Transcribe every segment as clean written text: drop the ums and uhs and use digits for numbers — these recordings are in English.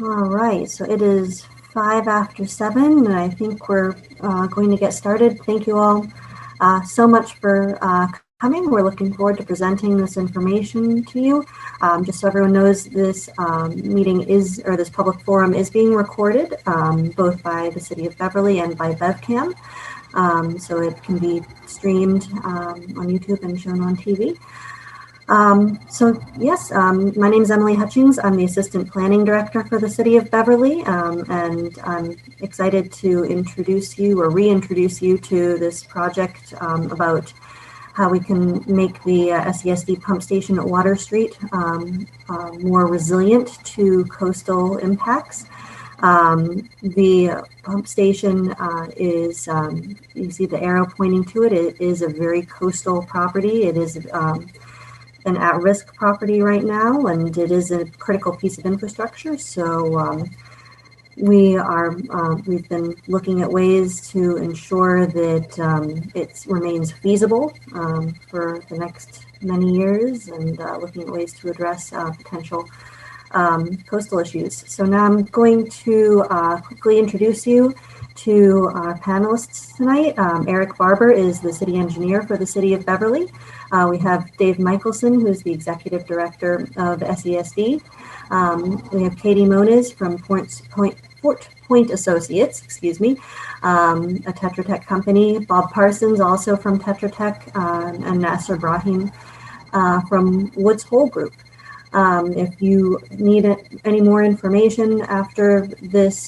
All right, so it is 7:05, and I think we're going to get started. Thank you all so much for coming. We're looking forward to presenting this information to you. Just so everyone knows, this this public forum is being recorded, both by the City of Beverly and by BevCam. So it can be streamed on YouTube and shown on TV. My name is Emily Hutchings. I'm the Assistant Planning Director for the City of Beverly, and I'm excited to reintroduce you to this project about how we can make the SESD pump station at Water Street more resilient to coastal impacts. The pump station is, you see the arrow pointing to it. It is a very coastal property. It is an at-risk property right now, and it is a critical piece of infrastructure. So we've been looking at ways to ensure that it remains feasible for the next many years, and looking at ways to address potential coastal issues. So now I'm going to quickly introduce you to our panelists tonight. Eric Barber is the city engineer for the City of Beverly. We have Dave Michelson, who's the executive director of SESD. We have Katie Moniz from Fort Point Associates, a Tetra Tech company. Bob Parsons, also from Tetra Tech, and Nasser Brahim from Woods Hole Group. If you need any more information after this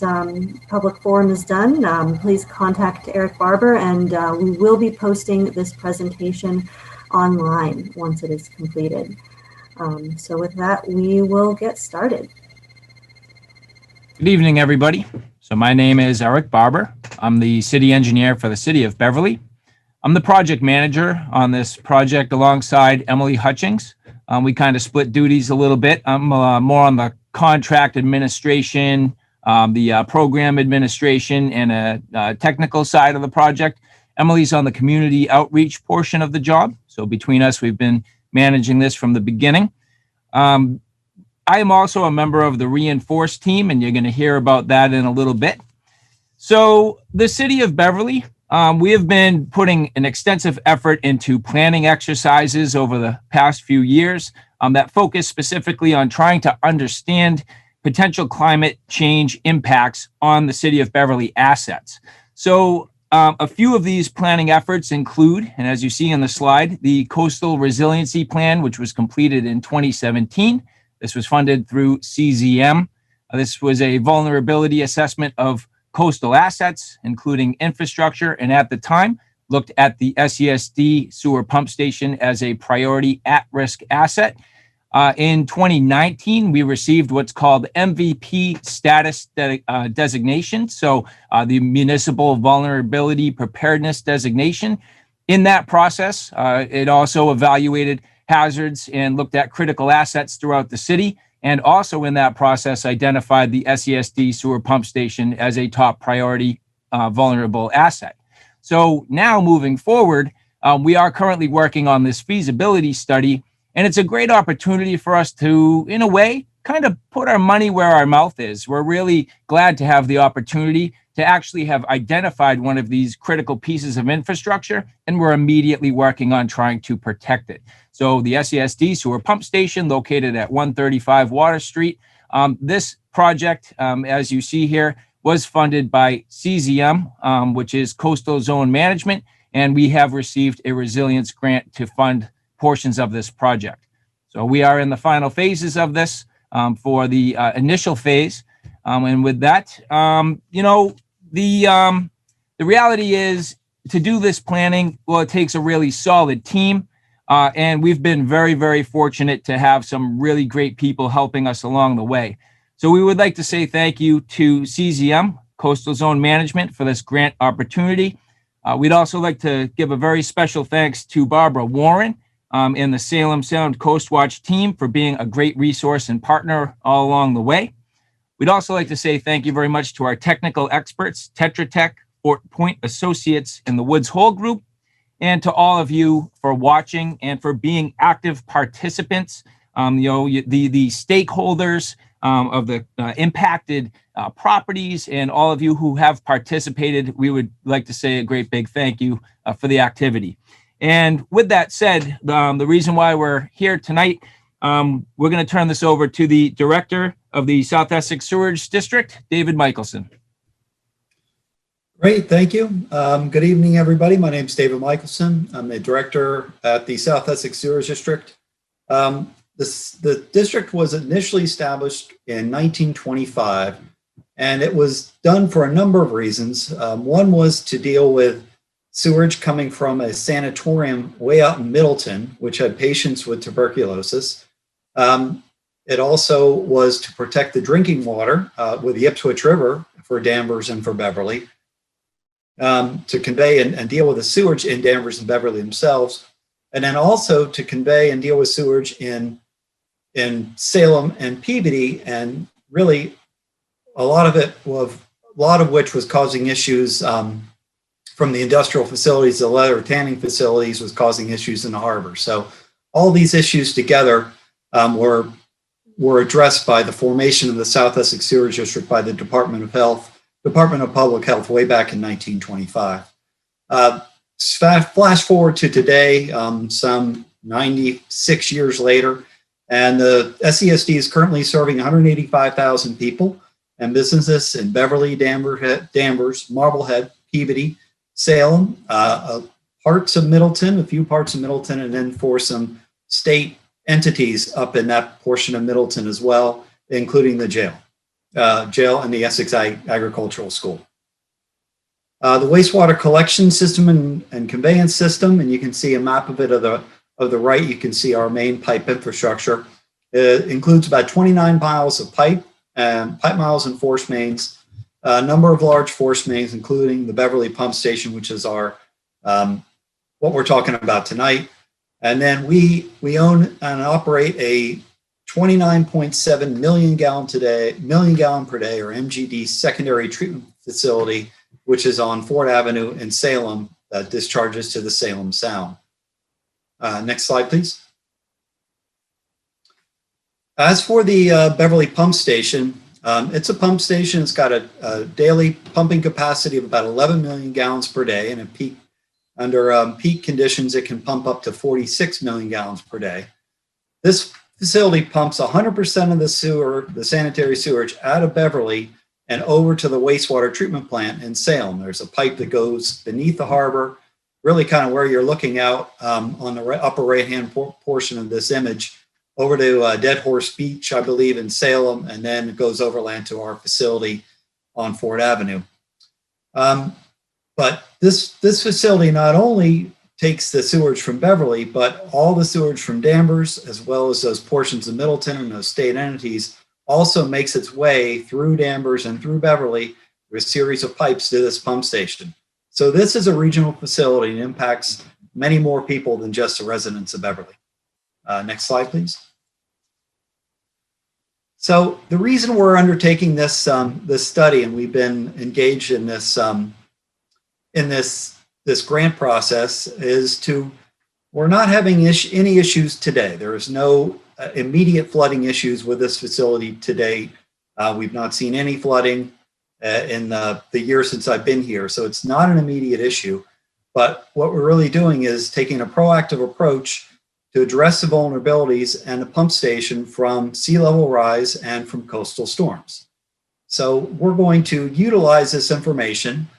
public forum is done, please contact Eric Barber, and we will be posting this presentation online once it is completed. So with that, we will get started. Good evening, everybody. So my name is Eric Barber. I'm the city engineer for the City of Beverly. I'm the project manager on this project alongside Emily Hutchings. We kind of split duties a little bit. I'm more on the contract administration, the program administration, and a technical side of the project. Emily's on the community outreach portion of the job. So between us, we've been managing this from the beginning. I am also a member of the Reinforce team, and you're going to hear about that in a little bit. So the City of Beverly, we have been putting an extensive effort into planning exercises over the past few years that focus specifically on trying to understand potential climate change impacts on the City of Beverly assets. So a few of these planning efforts include, and as you see in the slide, the Coastal Resiliency Plan, which was completed in 2017. This was funded through CZM. This was a vulnerability assessment of coastal assets, including infrastructure, and at the time looked at the SESD sewer pump station as a priority at-risk asset. In 2019, we received what's called MVP status designation, so the Municipal Vulnerability Preparedness designation. In that process, it also evaluated hazards and looked at critical assets throughout the city, and also in that process identified the SESD sewer pump station as a top priority vulnerable asset. So now moving forward, we are currently working on this feasibility study, and it's a great opportunity for us to, in a way, kind of put our money where our mouth is. We're really glad to have the opportunity to actually have identified one of these critical pieces of infrastructure, and we're immediately working on trying to protect it. So the SESD sewer pump station located at 135 Water Street. This project, as you see here, was funded by CZM, which is Coastal Zone Management, and we have received a resilience grant to fund portions of this project. So we are in the final phases of this for the initial phase. And with that, the reality is to do this planning, well, it takes a really solid team. And we've been very, very fortunate to have some really great people helping us along the way. So we would like to say thank you to CZM, Coastal Zone Management, for this grant opportunity. We'd also like to give a very special thanks to Barbara Warren and the Salem Sound Coast Watch team for being a great resource and partner all along the way. We'd also like to say thank you very much to our technical experts, Tetra Tech, Fort Point Associates, and the Woods Hole Group, and to all of you for watching and for being active participants. The stakeholders of the impacted properties, and all of you who have participated. We would like to say a great big thank you for the activity. And with that said, the reason why we're here tonight, we're going to turn this over to the Director of the South Essex Sewerage District, David Michelson. Great, thank you. Good evening, everybody. My name is David Michelson. I'm the Director at the South Essex Sewerage District. The district was initially established in 1925, and it was done for a number of reasons. One was to deal with sewage coming from a sanatorium way out in Middleton, which had patients with tuberculosis. It also was to protect the drinking water with the Ipswich River for Danvers and for Beverly, to convey and deal with the sewage in Danvers and Beverly themselves, and then also to convey and deal with sewage in Salem and Peabody, and really a lot of which was causing issues from the industrial facilities. The leather tanning facilities was causing issues in the harbor. So all these issues together were addressed by the formation of the South Essex Sewerage District by the Department of Public Health way back in 1925. Flash forward to today, some 96 years later, and the SESD is currently serving 185,000 people and businesses in Beverly, Danvers, Marblehead, Peabody, Salem, parts of Middleton, a few parts of Middleton, and then for some state entities up in that portion of Middleton as well, including the jail and the Essex Agricultural School. The wastewater collection system and conveyance system, and you can see a map of it of the right. You can see our main pipe infrastructure. It includes about 29 miles of pipe miles and force mains, a number of large force mains, including the Beverly Pump Station, which is our what we're talking about tonight. And then we own and operate a 29.7 million gallon per day, or MGD secondary treatment facility, which is on Ford Avenue in Salem, that discharges to the Salem Sound. Next slide, please. As for the Beverly Pump Station, it's a pump station. It's got a daily pumping capacity of about 11 million gallons per day, and under peak conditions, it can pump up to 46 million gallons per day. This facility pumps 100% of the sanitary sewage out of Beverly and over to the wastewater treatment plant in Salem. There's a pipe that goes beneath the harbor, really kind of where you're looking out on the upper right-hand portion of this image, over to Dead Horse Beach, I believe, in Salem, and then it goes overland to our facility on Ford Avenue. But this facility not only takes the sewage from Beverly, but all the sewage from Danvers, as well as those portions of Middleton and those state entities, also makes its way through Danvers and through Beverly with a series of pipes to this pump station. So this is a regional facility and impacts many more people than just the residents of Beverly. Next slide, please. So the reason we're undertaking this this study, and we've been engaged in this grant process, is we're not having any issues today. There is no immediate flooding issues with this facility today. We've not seen any flooding in the year since I've been here, so it's not an immediate issue. But what we're really doing is taking a proactive approach to address the vulnerabilities and the pump station from sea level rise and from coastal storms. So we're going to utilize this information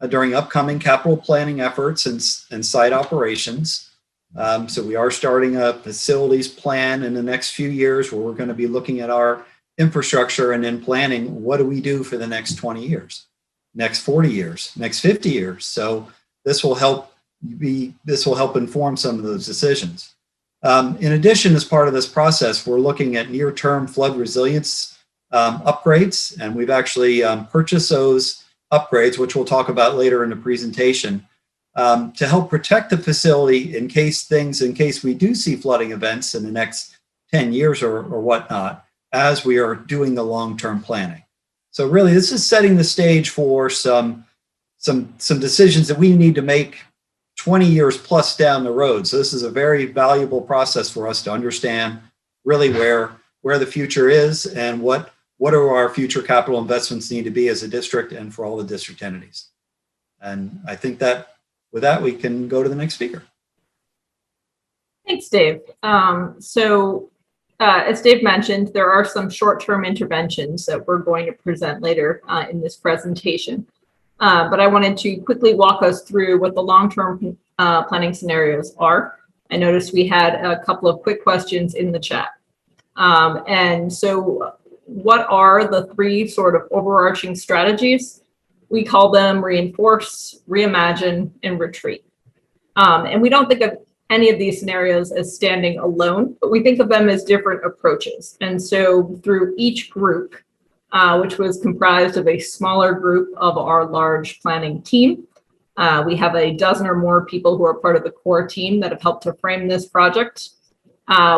during upcoming capital planning efforts and site operations. So we are starting a facilities plan in the next few years where we're going to be looking at our infrastructure and then planning what do we do for the next 20 years, next 40 years, next 50 years. So this will help inform some of those decisions. In addition, as part of this process, we're looking at near-term flood resilience upgrades, and we've actually purchased those upgrades, which we'll talk about later in the presentation, to help protect the facility in case we do see flooding events in the next 10 years or whatnot, as we are doing the long-term planning. So really, this is setting the stage for some decisions that we need to make 20 years plus down the road. So this is a very valuable process for us to understand really where the future is and what what do our future capital investments need to be as a district and for all the district entities. And I think that with that, we can go to the next speaker. Thanks, Dave. As Dave mentioned, there are some short-term interventions that we're going to present later in this presentation. But I wanted to quickly walk us through what the long-term planning scenarios are. I noticed we had a couple of quick questions in the chat. And so what are the three sort of overarching strategies? We call them reinforce, reimagine, and retreat. And we don't think of any of these scenarios as standing alone, but we think of them as different approaches. And so through each group, which was comprised of a smaller group of our large planning team, we have a dozen or more people who are part of the core team that have helped to frame this project.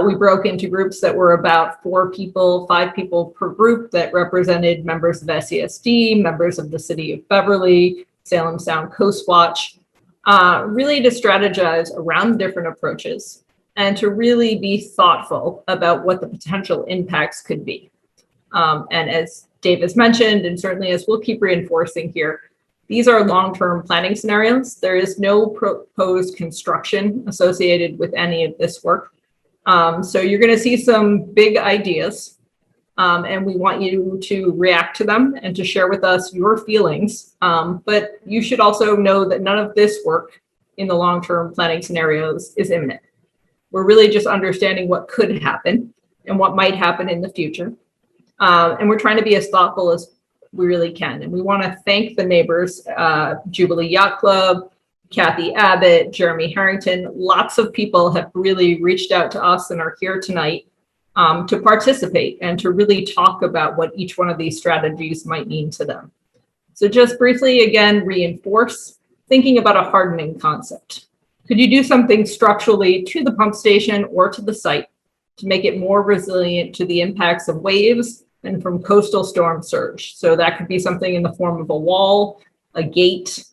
We broke into groups that were about 4 people, 5 people per group that represented members of SESD, members of the City of Beverly, Salem Sound Coast Watch, really to strategize around different approaches and to really be thoughtful about what the potential impacts could be. And as Dave has mentioned, and certainly as we'll keep reinforcing here, these are long-term planning scenarios. There is no proposed construction associated with any of this work. So you're going to see some big ideas, and we want you to react to them and to share with us your feelings. But you should also know that none of this work in the long-term planning scenarios is imminent. We're really just understanding what could happen and what might happen in the future. And we're trying to be as thoughtful as we really can. And we want to thank the neighbors, Jubilee Yacht Club, Kathy Abbott, Jeremy Harrington. Lots of people have really reached out to us and are here tonight to participate and to really talk about what each one of these strategies might mean to them. So just briefly, again, reinforce thinking about a hardening concept. Could you do something structurally to the pump station or to the site to make it more resilient to the impacts of waves and from coastal storm surge? So that could be something in the form of a wall, a gate,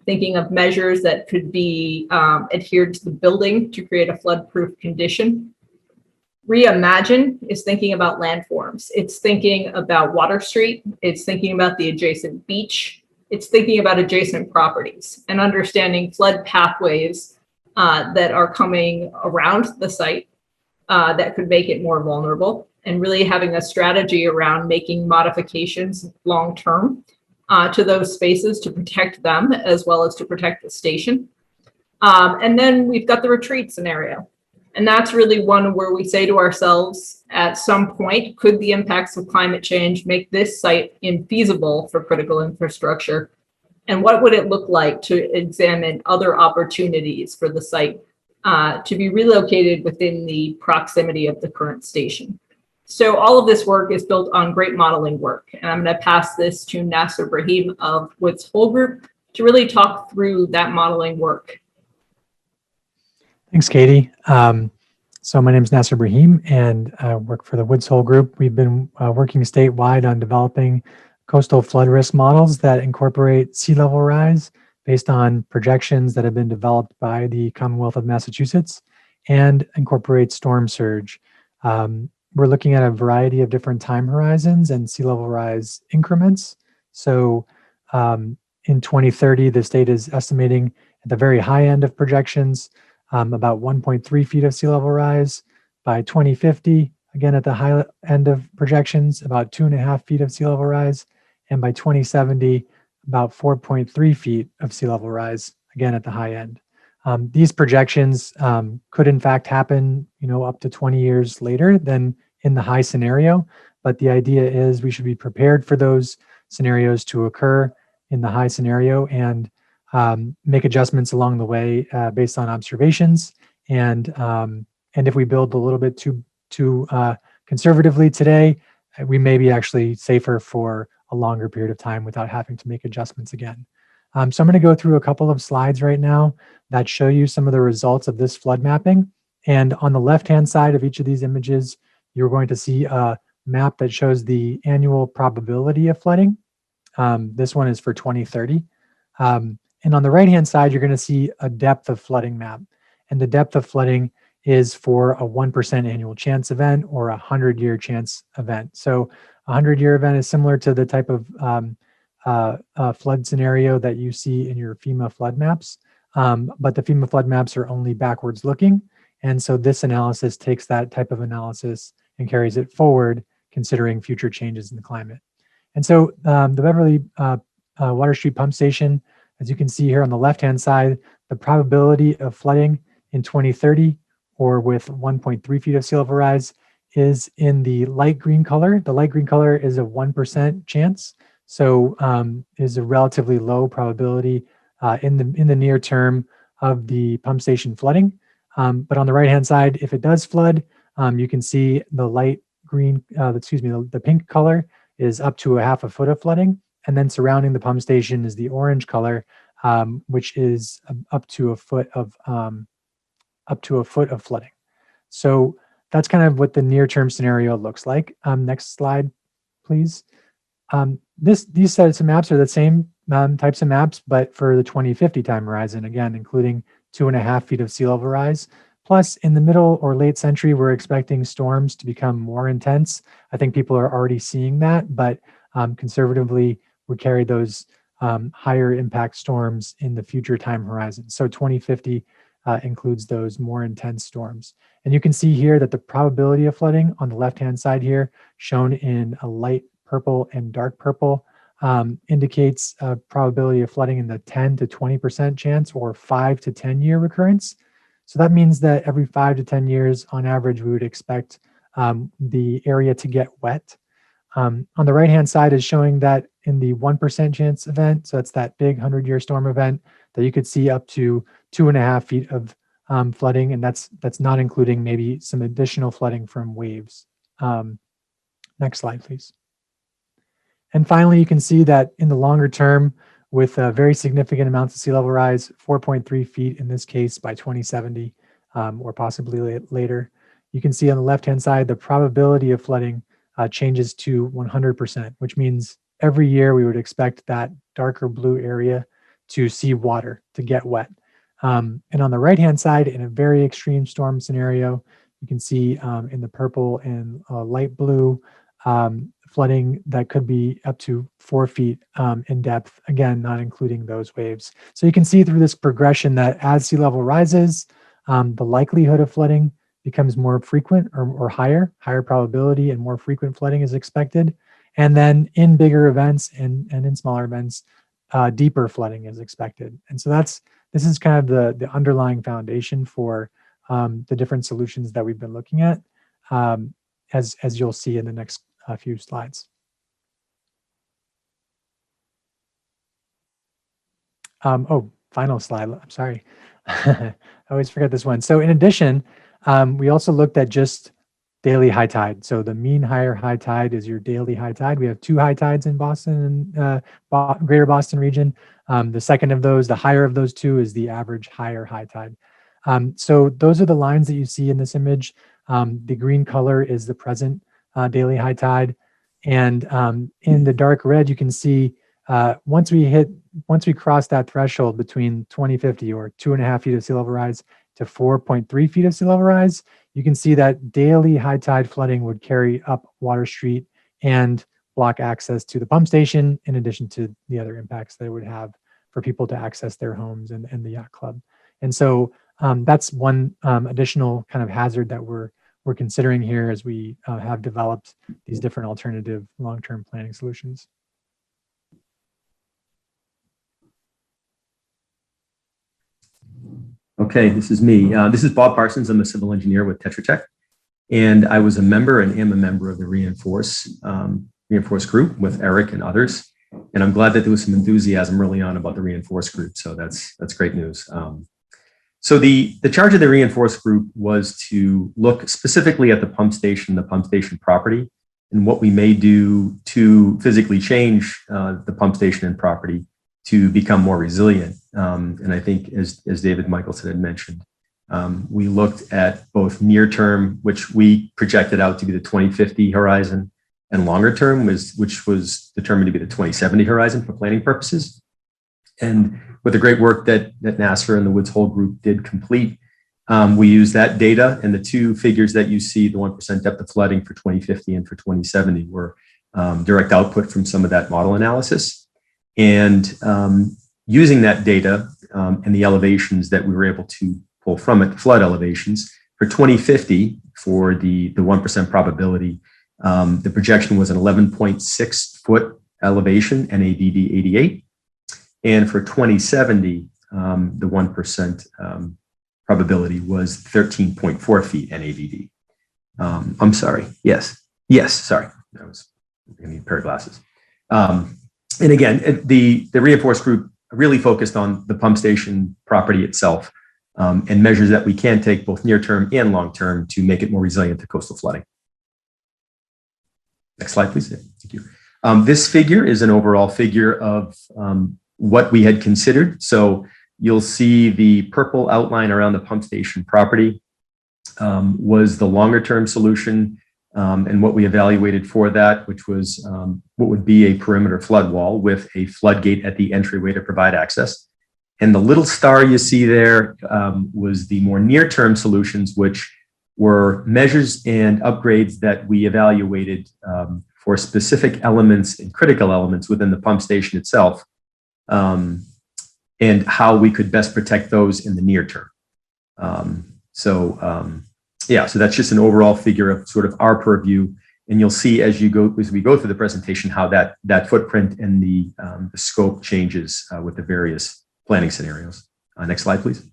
thinking of measures that could be adhered to the building to create a flood-proof condition. Reimagine is thinking about landforms. It's thinking about Water Street. It's thinking about the adjacent beach. It's thinking about adjacent properties and understanding flood pathways that are coming around the site that could make it more vulnerable, and really having a strategy around making modifications long-term to those spaces to protect them as well as to protect the station. And then we've got the retreat scenario. And that's really one where we say to ourselves, at some point, could the impacts of climate change make this site infeasible for critical infrastructure? And what would it look like to examine other opportunities for the site to be relocated within the proximity of the current station? So all of this work is built on great modeling work. And I'm going to pass this to Nasser Brahim of Woods Hole Group to really talk through that modeling work. Thanks, Katie. So my name is Nasser Brahim, and I work for the Woods Hole Group. We've been working statewide on developing coastal flood risk models that incorporate sea level rise based on projections that have been developed by the Commonwealth of Massachusetts and incorporate storm surge. We're looking at a variety of different time horizons and sea level rise increments. So in 2030, the state is estimating at the very high end of projections about 1.3 feet of sea level rise. By 2050, again at the high end of projections, about 2.5 feet of sea level rise. And by 2070, about 4.3 feet of sea level rise, again at the high end. These projections could in fact happen, up to 20 years later than in the high scenario. But the idea is we should be prepared for those scenarios to occur in the high scenario and make adjustments along the way based on observations. And if we build a little bit too conservatively today, we may be actually safer for a longer period of time without having to make adjustments again. So I'm going to go through a couple of slides right now that show you some of the results of this flood mapping. And on the left-hand side of each of these images, you're going to see a map that shows the annual probability of flooding. This one is for 2030. And on the right-hand side, you're going to see a depth of flooding map. And the depth of flooding is for a 1% annual chance event or a 100-year chance event. So a 100-year event is similar to the type of flood scenario that you see in your FEMA flood maps, but the FEMA flood maps are only backwards looking. And so this analysis takes that type of analysis and carries it forward, considering future changes in the climate. And so the Beverly Water Street Pump Station, as you can see here on the left-hand side, the probability of flooding in 2030 or with 1.3 feet of sea level rise is in the light green color. The light green color is a 1% chance. So is a relatively low probability in the near term of the pump station flooding. But on the right-hand side, if it does flood, you can see the light green, the pink color is up to a half a foot of flooding. And then surrounding the pump station is the orange color, which is up to a foot of flooding. So that's kind of what the near-term scenario looks like. Next slide, please. These sets of maps are the same types of maps, but for the 2050 time horizon, again, including 2.5 feet of sea level rise. Plus, in the middle or late century, we're expecting storms to become more intense. I think people are already seeing that, but conservatively, we carry those higher impact storms in the future time horizon. So 2050 includes those more intense storms. And you can see here that the probability of flooding on the left-hand side here, shown in a light purple and dark purple, indicates a probability of flooding in the 10 to 20% chance or 5 to 10 year recurrence. So that means that every 5 to 10 years, on average, we would expect the area to get wet. On the right-hand side is showing that in the 1% chance event, so that's that big 100-year storm event, that you could see up to 2.5 feet of flooding, and that's not including maybe some additional flooding from waves. Next slide, please. And finally, you can see that in the longer term, with very significant amounts of sea level rise, 4.3 feet in this case by 2070, or possibly later, you can see on the left-hand side, the probability of flooding changes to 100%, which means every year we would expect that darker blue area to see water, to get wet. And on the right-hand side, in a very extreme storm scenario, you can see in the purple and light blue, flooding that could be up to 4 feet in depth, again, not including those waves. So you can see through this progression that as sea level rises, the likelihood of flooding becomes more frequent or higher probability, and more frequent flooding is expected. And then in bigger events and in smaller events, deeper flooding is expected. And so this is kind of the underlying foundation for the different solutions that we've been looking at, as you'll see in the next few slides. Final slide. I'm sorry. I always forget this one. So in addition, we also looked at just daily high tide. So the mean higher high tide is your daily high tide. We have 2 high tides in Boston and greater Boston region. The second of those, the higher of those 2, is the average higher high tide. So those are the lines that you see in this image. The green color is the present daily high tide. And in the dark red, you can see once we cross that threshold between 2050 or 2.5 feet of sea level rise to 4.3 feet of sea level rise, you can see that daily high tide flooding would carry up Water Street and block access to the pump station, in addition to the other impacts that it would have for people to access their homes and the yacht club. And so that's one additional kind of hazard that we're considering here as we have developed these different alternative long-term planning solutions. Okay, this is me. This is Bob Parsons. I'm a civil engineer with Tetra Tech, and I was a member and am a member of the Reinforce group with Eric and others. And I'm glad that there was some enthusiasm early on about the Reinforce group. So that's great news. So the charge of the Reinforce group was to look specifically at the pump station property, and what we may do to physically change the pump station and property to become more resilient. And I think as David Michelson had mentioned, we looked at both near term, which we projected out to be the 2050 horizon, and longer term, which was determined to be the 2070 horizon for planning purposes. And with the great work that Nasser and the Woods Hole group did complete, We use that data, and the two figures that you see, the 1% depth of flooding for 2050 and for 2070, were direct output from some of that model analysis. And using that data and the elevations that we were able to pull from it, the flood elevations, for 2050, for the 1% probability, the projection was an 11.6 foot elevation, NADD 88. And for 2070, the 1% probability was 13.4 feet NADD. I'm sorry. Yes, sorry. I was going to need a pair of glasses. And again, the reinforced group really focused on the pump station property itself and measures that we can take both near term and long term to make it more resilient to coastal flooding. Next slide, please. Thank you. This figure is an overall figure of what we had considered. So you'll see the purple outline around the pump station property was the longer term solution, and what we evaluated for that, which was what would be a perimeter flood wall with a floodgate at the entryway to provide access. And the little star you see there was the more near term solutions, which were measures and upgrades that we evaluated for specific elements and critical elements within the pump station itself, and how we could best protect those in the near term. So that's just an overall figure of sort of our purview. And you'll see as we go through the presentation how that footprint and the scope changes with the various planning scenarios. Next slide, please.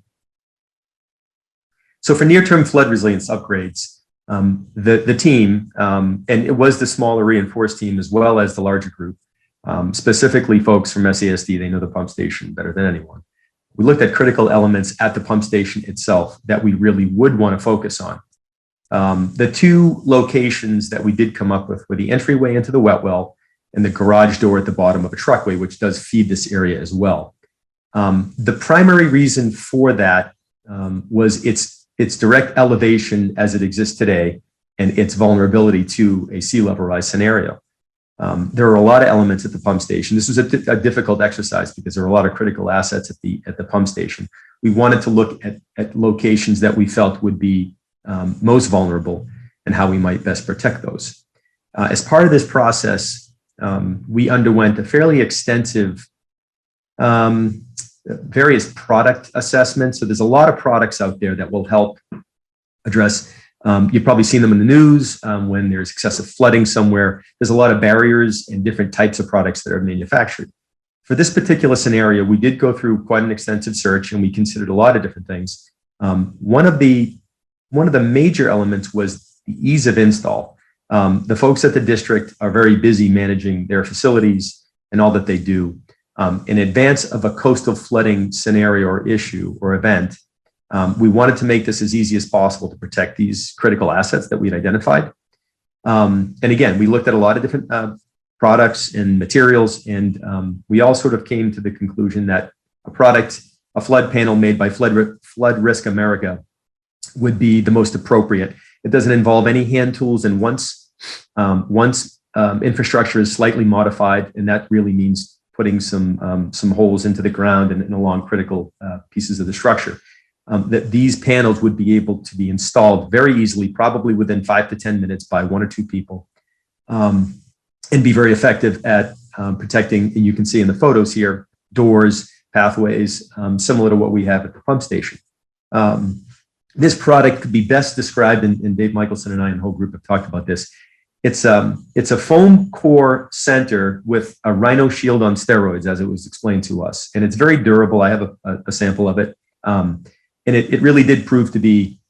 So for near-term flood resilience upgrades, the team, and it was the smaller reinforced team as well as the larger group, specifically folks from SASD, they know the pump station better than anyone. We looked at critical elements at the pump station itself that we really would want to focus on. The two locations that we did come up with were the entryway into the wet well and the garage door at the bottom of a truckway, which does feed this area as well. The primary reason for that was its direct elevation as it exists today and its vulnerability to a sea level rise scenario. There are a lot of elements at the pump station. This was a difficult exercise because there are a lot of critical assets at the pump station. We wanted to look at locations that we felt would be most vulnerable and how we might best protect those. As part of this process, we underwent a fairly extensive various product assessments. So there's a lot of products out there that will help address. You've probably seen them in the news when there's excessive flooding somewhere. There's a lot of barriers and different types of products that are manufactured. For this particular scenario, we did go through quite an extensive search and we considered a lot of different things. One of the major elements was the ease of install. The folks at the district are very busy managing their facilities and all that they do. In advance of a coastal flooding scenario or issue or event, we wanted to make this as easy as possible to protect these critical assets that we'd identified. And again, we looked at a lot of different products and materials, and we all sort of came to the conclusion that a flood panel made by Flood Risk America would be the most appropriate. It doesn't involve any hand tools, and once infrastructure is slightly modified, and that really means putting some holes into the ground and along critical pieces of the structure, that these panels would be able to be installed very easily, probably within 5 to 10 minutes by 1 or 2 people, and be very effective at protecting, and you can see in the photos here, doors, pathways, similar to what we have at the pump station. This product could be best described, and Dave Michelson and I and the whole group have talked about this. It's a foam core center with a rhino shield on steroids, as it was explained to us. And it's very durable. I have a sample of it. And it really did prove to be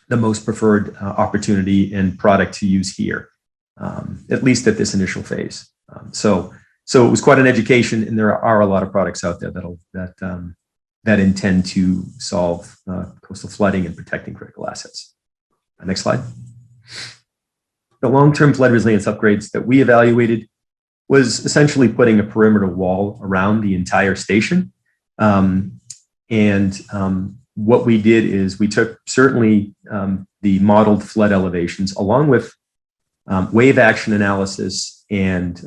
the most preferred opportunity and product to use here, at least at this initial phase. So it was quite an education, and there are a lot of products out there that intend to solve coastal flooding and protecting critical assets. Next slide. The long-term flood resilience upgrades that we evaluated was essentially putting a perimeter wall around the entire station. What we did is we took certainly the modeled flood elevations along with wave action analysis and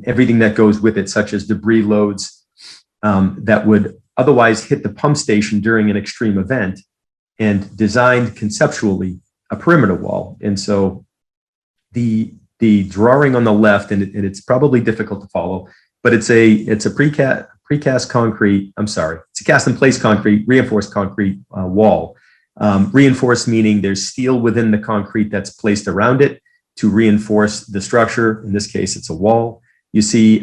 everything that goes with it, such as debris loads that would otherwise hit the pump station during an extreme event and designed conceptually a perimeter wall. And so the drawing on the left, and it's probably difficult to follow, but it's a precast concrete, it's a cast in place concrete, reinforced concrete wall. Reinforced meaning there's steel within the concrete that's placed around it to reinforce the structure. In this case, it's a wall. You see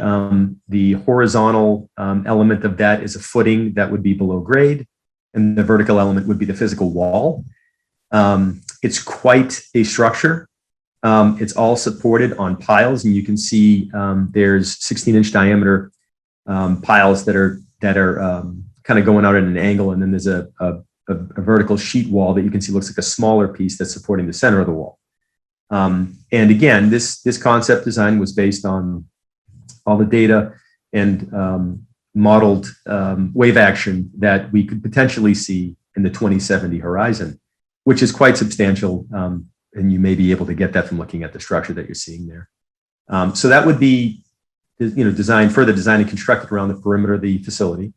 the horizontal element of that is a footing that would be below grade, and the vertical element would be the physical wall. It's quite a structure. It's all supported on piles, and you can see there's 16-inch diameter piles that are kind of going out at an angle, and then there's a vertical sheet wall that you can see looks like a smaller piece that's supporting the center of the wall. And again, this concept design was based on all the data and modeled wave action that we could potentially see in the 2070 horizon, which is quite substantial. And you may be able to get that from looking at the structure that you're seeing there. So that would be, further designed and constructed around the perimeter of the facility.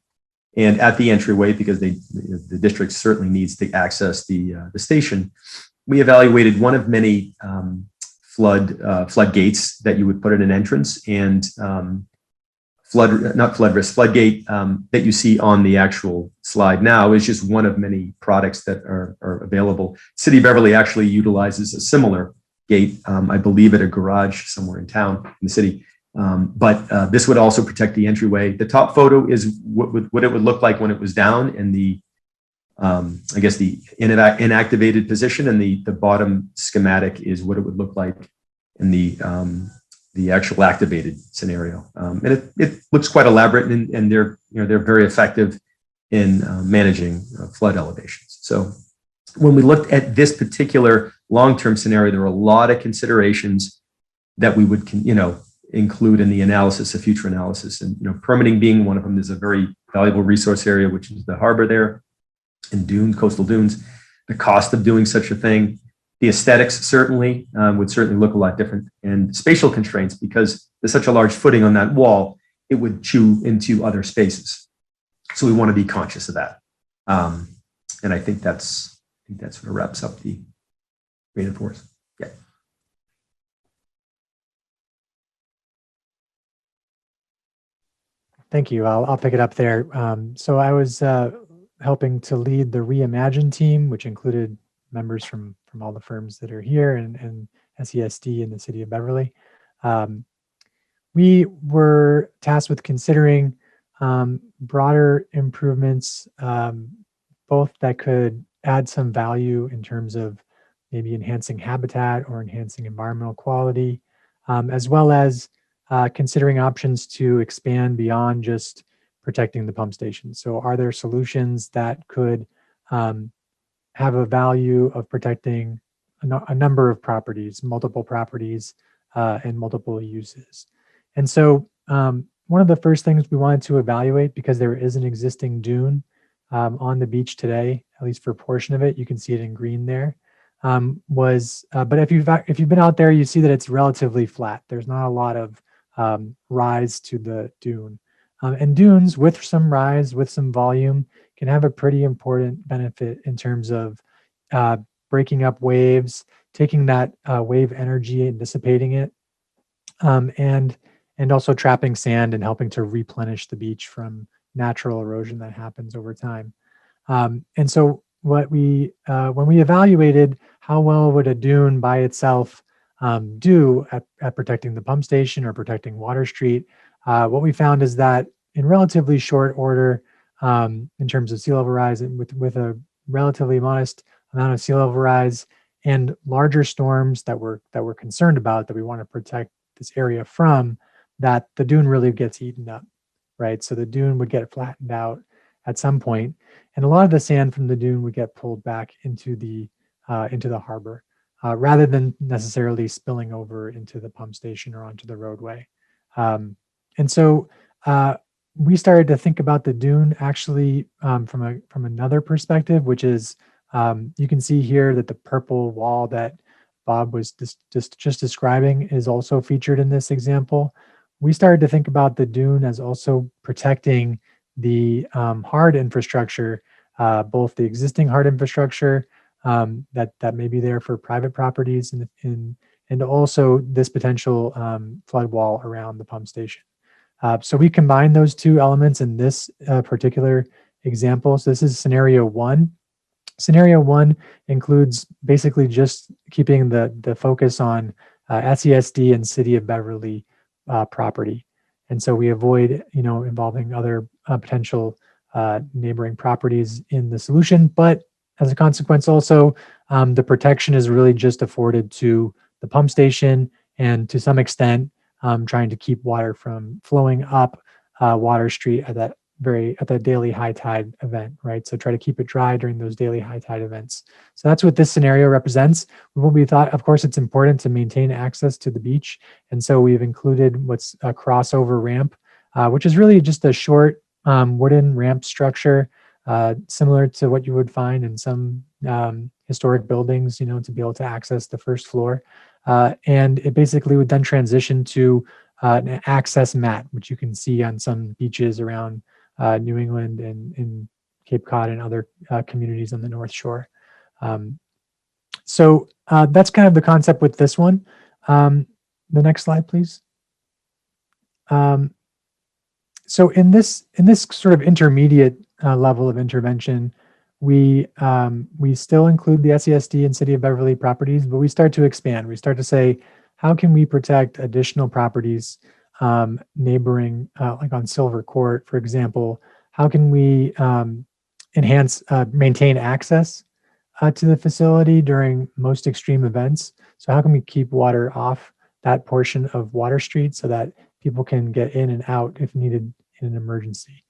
And at the entryway, because the district certainly needs to access the station, we evaluated one of many floodgates that you would put at an entrance, and floodgate that you see on the actual slide now is just one of many products that are available. City of Beverly actually utilizes a similar gate, I believe at a garage somewhere in town, in the city. But this would also protect the entryway. The top photo is what it would look like when it was down in the, I guess the inactivated position, and the bottom schematic is what it would look like in the actual activated scenario. And it looks quite elaborate, and they're very effective in managing flood elevations. So when we looked at this particular long-term scenario, there were a lot of considerations that we would, include in the analysis, of future analysis. And, permitting being one of them. There's a very valuable resource area, which is the harbor there and coastal dunes. The cost of doing such a thing, the aesthetics certainly would certainly look a lot different, and spatial constraints, because there's such a large footing on that wall, it would chew into other spaces. So we want to be conscious of that. And I think that sort of wraps up the reinforce. Yeah. Thank you. I'll pick it up there. So I was helping to lead the Reimagine team, which included members from all the firms that are here and SESD in the city of Beverly. We were tasked with considering broader improvements, both that could add some value in terms of maybe enhancing habitat or enhancing environmental quality, as well as considering options to expand beyond just protecting the pump station. So are there solutions that could have a value of protecting a number of properties, multiple properties, and multiple uses? And so one of the first things we wanted to evaluate, because there is an existing dune on the beach today, at least for a portion of it, you can see it in green there, but if you've been out there, you see that it's relatively flat. There's not a lot of rise to the dune. And dunes with some rise, with some volume, can have a pretty important benefit in terms of breaking up waves, taking that wave energy and dissipating it, and also trapping sand and helping to replenish the beach from natural erosion that happens over time. And so what when we evaluated how well would a dune by itself do at protecting the pump station or protecting Water Street, what we found is that in relatively short order, in terms of sea level rise, and with a relatively modest amount of sea level rise and larger storms that we're concerned about, that we want to protect this area from, that the dune really gets eaten up, right? So the dune would get flattened out at some point, and a lot of the sand from the dune would get pulled back into the harbor, rather than necessarily spilling over into the pump station or onto the roadway. And so we started to think about the dune actually from another perspective, which is you can see here that the purple wall that Bob was just describing is also featured in this example. We started to think about the dune as also protecting the hard infrastructure both the existing hard infrastructure that may be there for private properties and also this potential flood wall around the pump station. So we combine those two elements in this particular example. So this is scenario one. Scenario one includes basically just keeping the focus on SESD and City of Beverly property. And so we avoid, involving other potential neighboring properties in the solution. But as a consequence, also, the protection is really just afforded to the pump station and to some extent, trying to keep water from flowing up Water Street at that daily high tide event, right? So try to keep it dry during those daily high tide events. So that's what this scenario represents. We thought, of course, it's important to maintain access to the beach. And so we've included what's a crossover ramp, which is really just a short wooden ramp structure, similar to what you would find in some historic buildings, to be able to access the first floor. And it basically would then transition to an access mat, which you can see on some beaches around New England and in Cape Cod and other communities on the North Shore. So that's kind of the concept with this one. The next slide, please. So in this sort of intermediate level of intervention, we still include the SESD and City of Beverly properties, but we start to expand. We start to say, how can we protect additional properties neighboring, like on Silver Court, for example? How can we maintain access to the facility during most extreme events? So how can we keep water off that portion of Water Street so that people can get in and out if needed in an emergency?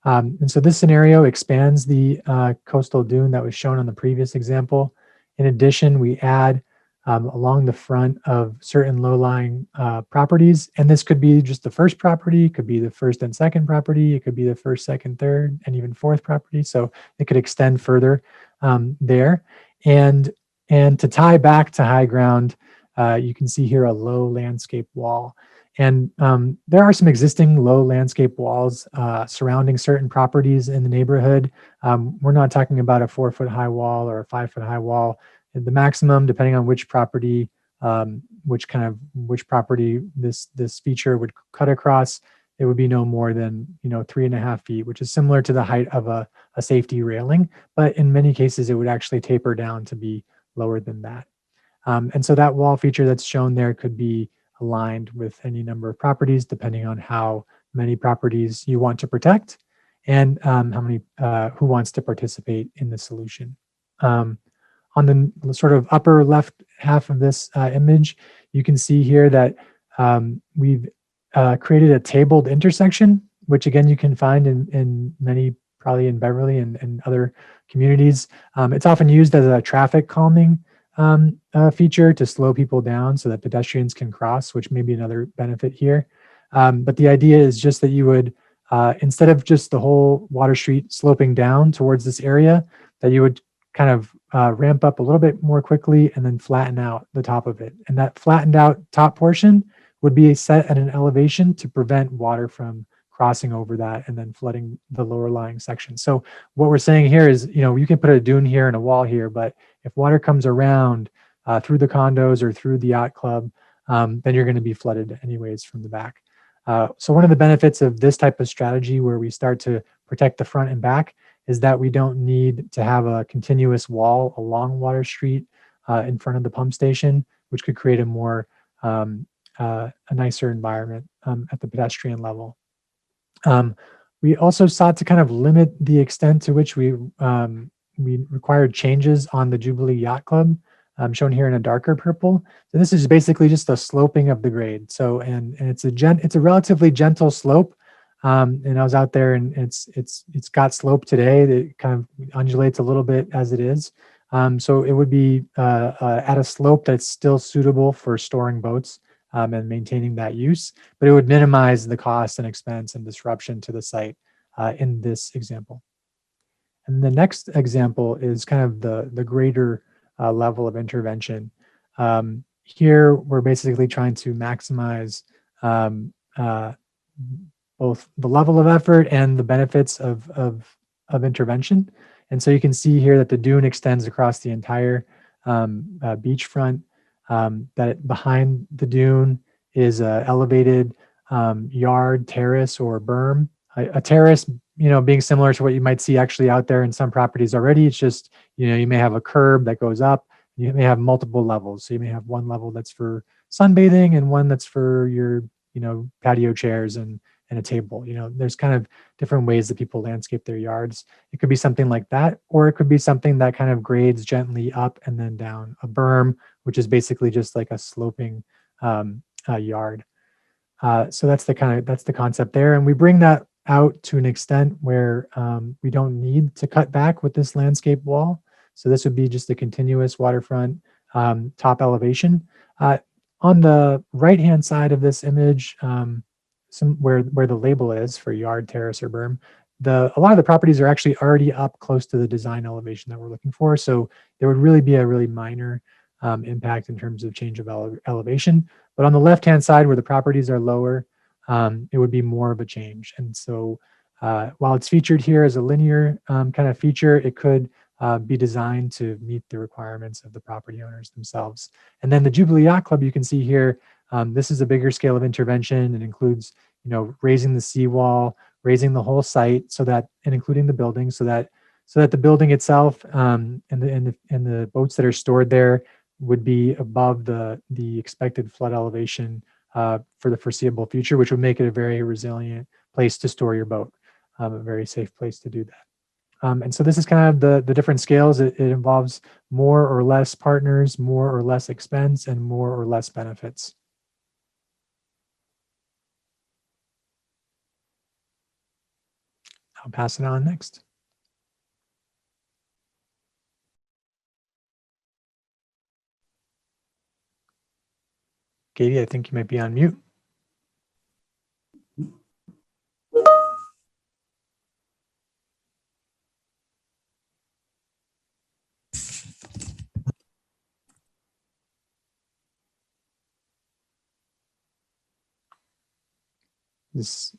And so this scenario expands the coastal dune that was shown on the previous example. In addition, we add along the front of certain low-lying properties, and this could be just the first property, it could be the first and second property, it could be the first, second, third, and even fourth property. So it could extend further there. And to tie back to high ground, you can see here a low landscape wall. And there are some existing low landscape walls surrounding certain properties in the neighborhood. We're not talking about a 4-foot high wall or a 5-foot high wall. The maximum, depending on which property, which property this feature would cut across, it would be no more than 3.5 feet, which is similar to the height of a safety railing. But in many cases, it would actually taper down to be lower than that. And so that wall feature that's shown there could be aligned with any number of properties, depending on how many properties you want to protect and who wants to participate in the solution. On the sort of upper left half of this image, you can see here that we've created a tabled intersection, which again, you can find in many, probably in Beverly and other communities. It's often used as a traffic calming feature to slow people down so that pedestrians can cross, which may be another benefit here. But the idea is just that you would, instead of just the whole Water Street sloping down towards this area, that you would kind of ramp up a little bit more quickly and then flatten out the top of it. And that flattened out top portion would be set at an elevation to prevent water from crossing over that and then flooding the lower lying section. So what we're saying here is, you can put a dune here and a wall here, but if water comes around through the condos or through the yacht club, then you're going to be flooded anyways from the back. So one of the benefits of this type of strategy where we start to protect the front and back is that we don't need to have a continuous wall along Water Street in front of the pump station, which could create a more a nicer environment at the pedestrian level. We also sought to kind of limit the extent to which we required changes on the Jubilee Yacht Club, shown here in a darker purple. So this is basically just a sloping of the grade. So and it's a relatively gentle slope. And I was out there, and it's got slope today that kind of undulates a little bit as it is. So it would be at a slope that's still suitable for storing boats and maintaining that use, but it would minimize the cost and expense and disruption to the site in this example. And the next example is kind of the greater level of intervention. Here, we're basically trying to maximize both the level of effort and the benefits of intervention. And so you can see here that the dune extends across the entire beachfront, that behind the dune is a elevated yard, terrace, or berm. A terrace, being similar to what you might see actually out there in some properties already. It's just, you may have a curb that goes up. You may have multiple levels. So you may have one level that's for sunbathing and one that's for your, patio chairs and a table. There's kind of different ways that people landscape their yards. It could be something like that, or it could be something that kind of grades gently up and then down. A berm, which is basically just like a sloping yard. So that's the concept there. And we bring that out to an extent where we don't need to cut back with this landscape wall. So this would be just a continuous waterfront top elevation. On the right-hand side of this image, where the label is for yard, terrace, or berm, a lot of the properties are actually already up close to the design elevation that we're looking for. So there would really be a really minor impact in terms of change of elevation. But on the left-hand side where the properties are lower, it would be more of a change. And so while it's featured here as a linear kind of feature, it could be designed to meet the requirements of the property owners themselves. And then the Jubilee Yacht Club, you can see here, this is a bigger scale of intervention. It includes, raising the seawall, raising the whole site, and including the building, so that the building itself and the boats that are stored there would be above the expected flood elevation for the foreseeable future, which would make it a very resilient place to store your boat, a very safe place to do that. And so this is kind of the different scales. It involves more or less partners, more or less expense, and more or less benefits. I'll pass it on next. Katie, I think you might be on mute. Does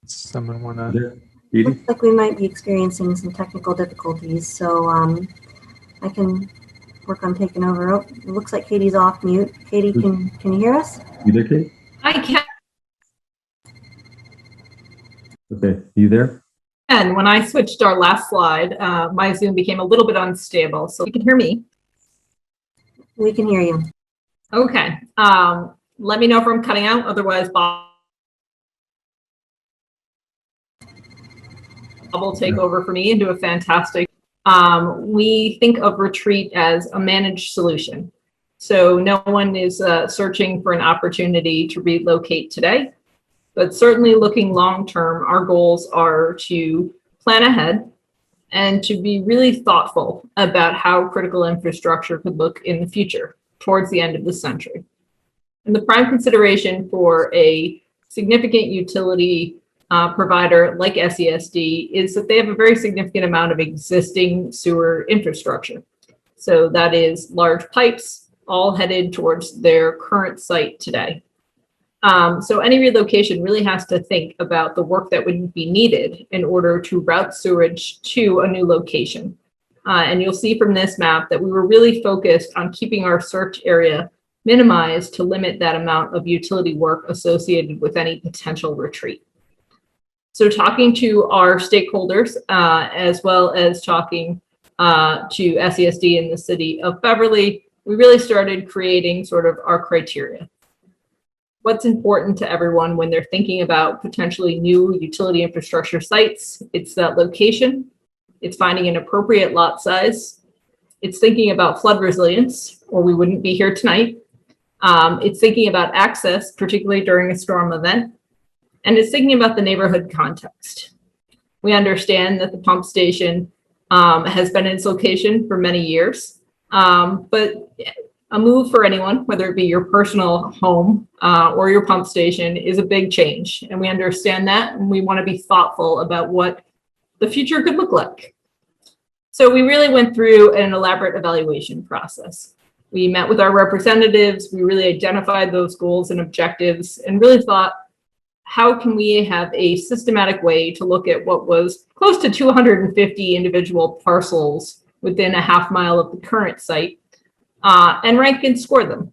someone want to? Looks like we might be experiencing some technical difficulties, so I can work on taking over. Oh, it looks like Katie's off mute. Katie, can you hear us? You there, Kate? I can. Okay, you there? And when I switched our last slide, my Zoom became a little bit unstable. So you can hear me. We can hear you. Okay. Let me know if I'm cutting out. Otherwise, Bob will take over for me and do a fantastic. We think of retreat as a managed solution. So no one is searching for an opportunity to relocate today, but certainly looking long-term, our goals are to plan ahead and to be really thoughtful about how critical infrastructure could look in the future towards the end of the century. And the prime consideration for a significant utility provider like SESD is that they have a very significant amount of existing sewer infrastructure. So that is large pipes all headed towards their current site today. So any relocation really has to think about the work that would be needed in order to route sewage to a new location. And you'll see from this map that we were really focused on keeping our search area minimized to limit that amount of utility work associated with any potential retreat. So talking to our stakeholders, as well as talking to SESD in the city of Beverly, we really started creating sort of our criteria. What's important to everyone when they're thinking about potentially new utility infrastructure sites? It's that location, it's finding an appropriate lot size, it's thinking about flood resilience, or we wouldn't be here tonight. It's thinking about access, particularly during a storm event, and it's thinking about the neighborhood context. We understand that the pump station has been in its location for many years, but a move for anyone, whether it be your personal home or your pump station, is a big change. And we understand that, and we want to be thoughtful about what the future could look like. So we really went through an elaborate evaluation process. We met with our representatives, we really identified those goals and objectives, and really thought, how can we have a systematic way to look at what was close to 250 individual parcels within a half mile of the current site, and rank and score them,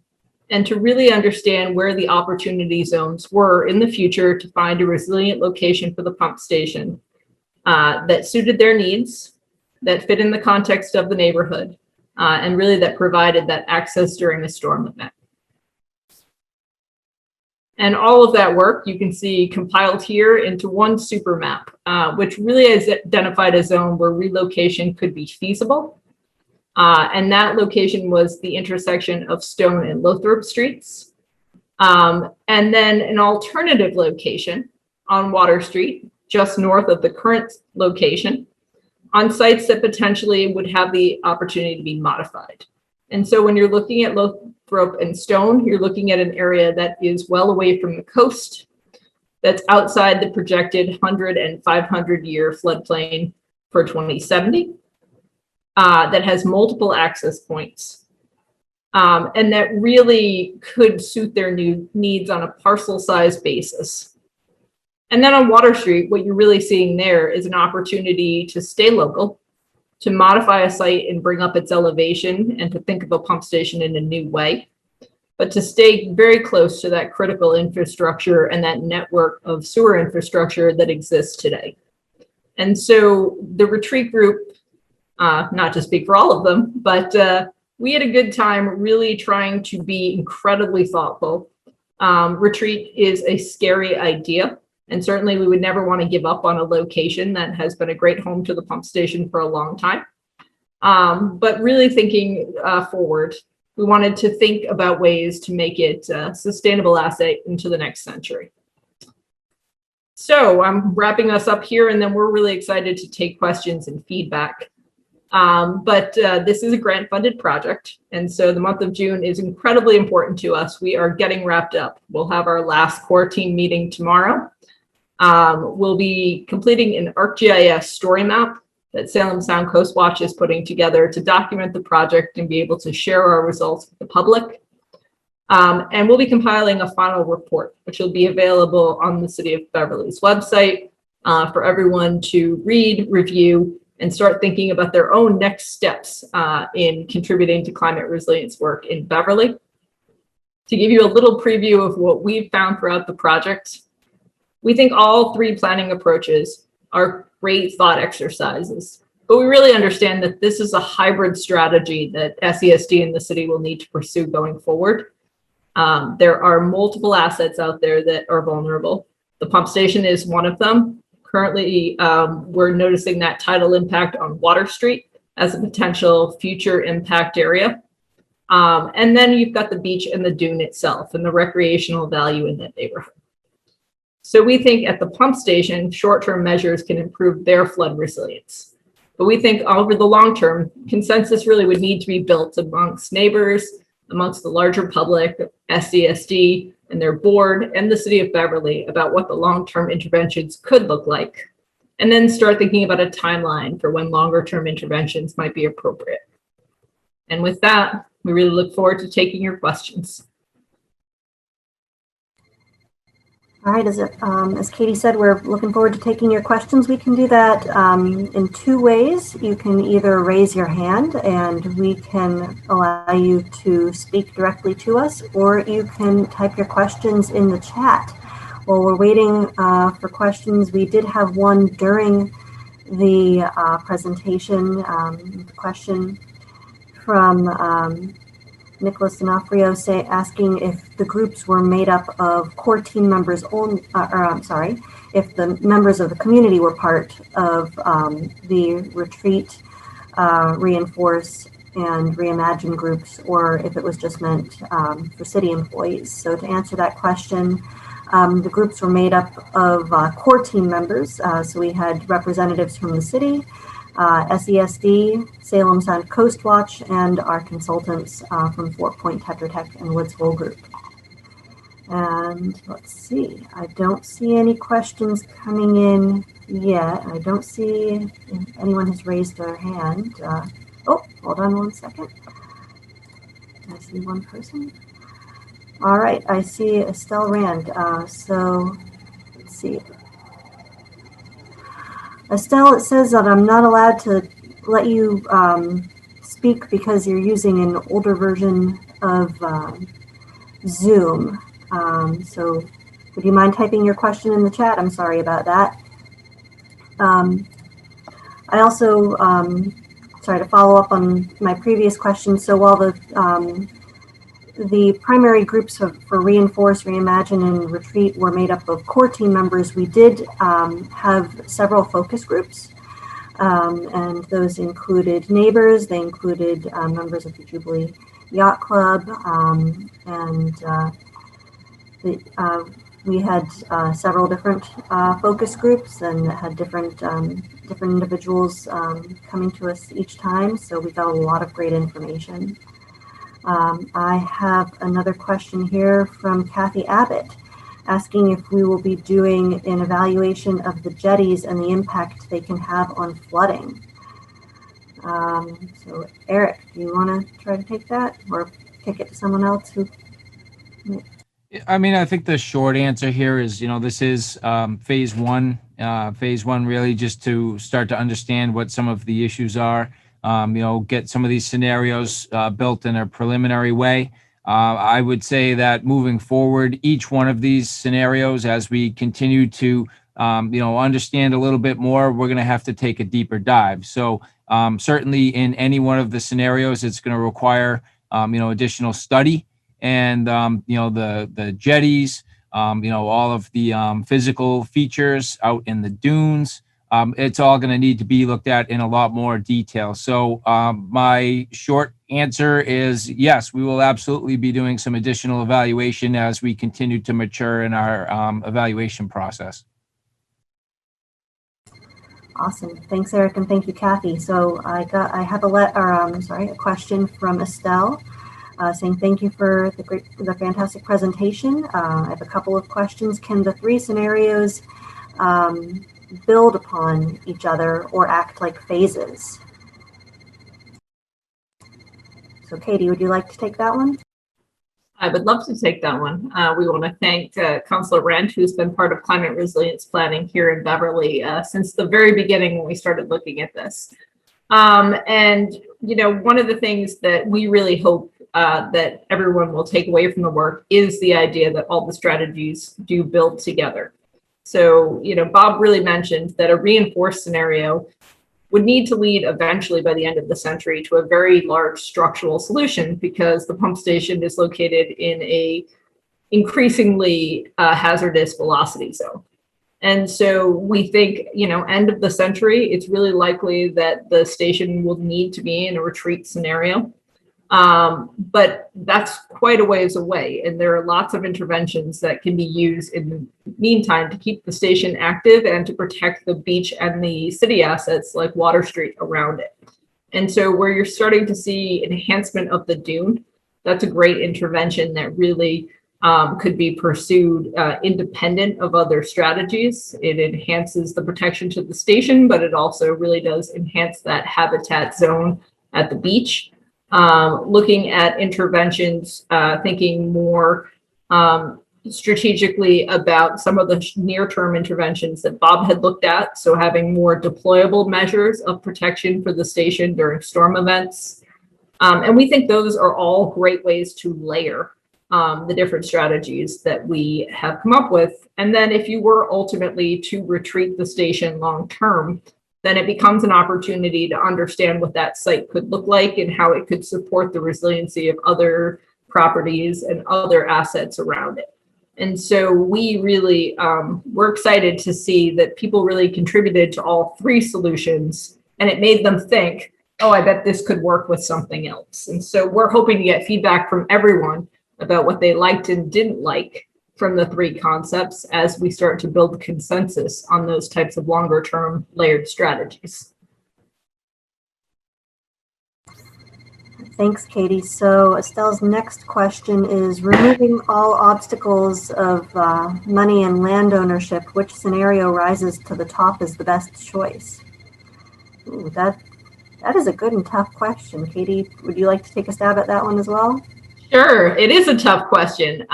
and to really understand where the opportunity zones were in the future to find a resilient location for the pump station that suited their needs, that fit in the context of the neighborhood, and really that provided that access during a storm event. And all of that work you can see compiled here into one super map, which really has identified a zone where relocation could be feasible. And that location was the intersection of Stone and Lothrop Streets. And then an alternative location on Water Street, just north of the current location, on sites that potentially would have the opportunity to be modified. And so when you're looking at Lothrop and Stone, you're looking at an area that is well away from the coast, that's outside the projected 100 and 500 year floodplain for 2070, that has multiple access points, and that really could suit their new needs on a parcel size basis. And then on Water Street, what you're really seeing there is an opportunity to stay local, to modify a site and bring up its elevation, and to think of a pump station in a new way, but to stay very close to that critical infrastructure and that network of sewer infrastructure that exists today. And so the retreat group, not to speak for all of them, but we had a good time really trying to be incredibly thoughtful. Retreat is a scary idea, and certainly we would never want to give up on a location that has been a great home to the pump station for a long time. But really thinking forward, we wanted to think about ways to make it a sustainable asset into the next century. So I'm wrapping us up here, and then we're really excited to take questions and feedback. But this is a grant-funded project, and so the month of June is incredibly important to us. We are getting wrapped up. We'll have our last core team meeting tomorrow. We'll be completing an ArcGIS story map that Salem Sound Coast Watch is putting together to document the project and be able to share our results with the public. And we'll be compiling a final report, which will be available on the City of Beverly's website for everyone to read, review, and start thinking about their own next steps in contributing to climate resilience work in Beverly. To give you a little preview of what we've found throughout the project, we think all three planning approaches are great thought exercises, but we really understand that this is a hybrid strategy that SESD and the city will need to pursue going forward. There are multiple assets out there that are vulnerable. The pump station is one of them. Currently, we're noticing that tidal impact on Water Street as a potential future impact area. And then you've got the beach and the dune itself and the recreational value in that neighborhood. So we think at the pump station, short-term measures can improve their flood resilience. But we think over the long term, consensus really would need to be built amongst neighbors, amongst the larger public, SESD and their board, and the City of Beverly about what the long-term interventions could look like, and then start thinking about a timeline for when longer-term interventions might be appropriate. And with that, we really look forward to taking your questions. All right, as Katie said, we're looking forward to taking your questions. We can do that in two ways. You can either raise your hand and we can allow you to speak directly to us, or you can type your questions in the chat. While we're waiting for questions, we did have one during the presentation, the question from Nicholas D'Onofrio asking if the groups were made up of core team members only, if the members of the community were part of the retreat, reinforce, and reimagine groups, or if it was just meant for city employees. So to answer that question, the groups were made up of core team members. So we had representatives from the city, SESD, Salem Sound Coast Watch, and our consultants from Fort Point, Tetra Tech, and Woods Hole Group. And let's see, I don't see any questions coming in yet. I don't see if anyone has raised their hand. Oh, hold on one second. I see one person. All right, I see Estelle Rand. So Let's see. Estelle, it says that I'm not allowed to let you speak because you're using an older version of Zoom. So would you mind typing your question in the chat? I'm sorry about that. I also, sorry, to follow up on my previous question. So while the primary groups for Reinforce, Reimagine, and Retreat were made up of core team members, we did have several focus groups. And those included neighbors, they included members of the Jubilee Yacht Club, we had several different focus groups and had different individuals coming to us each time, so we got a lot of great information. I have another question here from Kathy Abbott, asking if we will be doing an evaluation of the jetties and the impact they can have on flooding. So Eric, do you want to try to take that or kick it to someone else who? I mean, I think the short answer here is, this is phase one. Phase one really just to start to understand what some of the issues are, get some of these scenarios built in a preliminary way. I would say that moving forward, each one of these scenarios, as we continue to, understand a little bit more, we're going to have to take a deeper dive. So certainly in any one of the scenarios, it's going to require, additional study. And, the jetties, all of the physical features out in the dunes, it's all going to need to be looked at in a lot more detail. So my short answer is yes, we will absolutely be doing some additional evaluation as we continue to mature in our evaluation process. Awesome. Thanks, Eric, and thank you, Kathy. So I have a question from Estelle. Saying thank you for the fantastic presentation. I have a couple of questions. Can the three scenarios build upon each other or act like phases? So Katie, would you like to take that one? I would love to take that one. We want to thank Councilor Rent, who's been part of climate resilience planning here in Beverly since the very beginning when we started looking at this. And, one of the things that we really hope that everyone will take away from the work is the idea that all the strategies do build together. So, Bob really mentioned that a reinforced scenario would need to lead eventually by the end of the century to a very large structural solution because the pump station is located in a increasingly hazardous velocity zone. And so we think, end of the century, it's really likely that the station will need to be in a retreat scenario. But that's quite a ways away. And there are lots of interventions that can be used in the meantime to keep the station active and to protect the beach and the city assets like Water Street around it. And so where you're starting to see enhancement of the dune, that's a great intervention that really could be pursued independent of other strategies. It enhances the protection to the station, but it also really does enhance that habitat zone at the beach. Looking at interventions, thinking more strategically about some of the near-term interventions that Bob had looked at. So having more deployable measures of protection for the station during storm events. And we think those are all great ways to layer the different strategies that we have come up with. And then if you were ultimately to retreat the station long-term, then it becomes an opportunity to understand what that site could look like and how it could support the resiliency of other properties and other assets around it. And so we really, we're excited to see that people really contributed to all three solutions, and it made them think, oh, I bet this could work with something else. And so we're hoping to get feedback from everyone about what they liked and didn't like from the three concepts as we start to build consensus on those types of longer term layered strategies. Thanks, Katie. So Estelle's next question is, removing all obstacles of money and land ownership, which scenario rises to the top as the best choice? Ooh, that is a good and tough question. Katie, would you like to take a stab at that one as well? Sure, it is a tough question.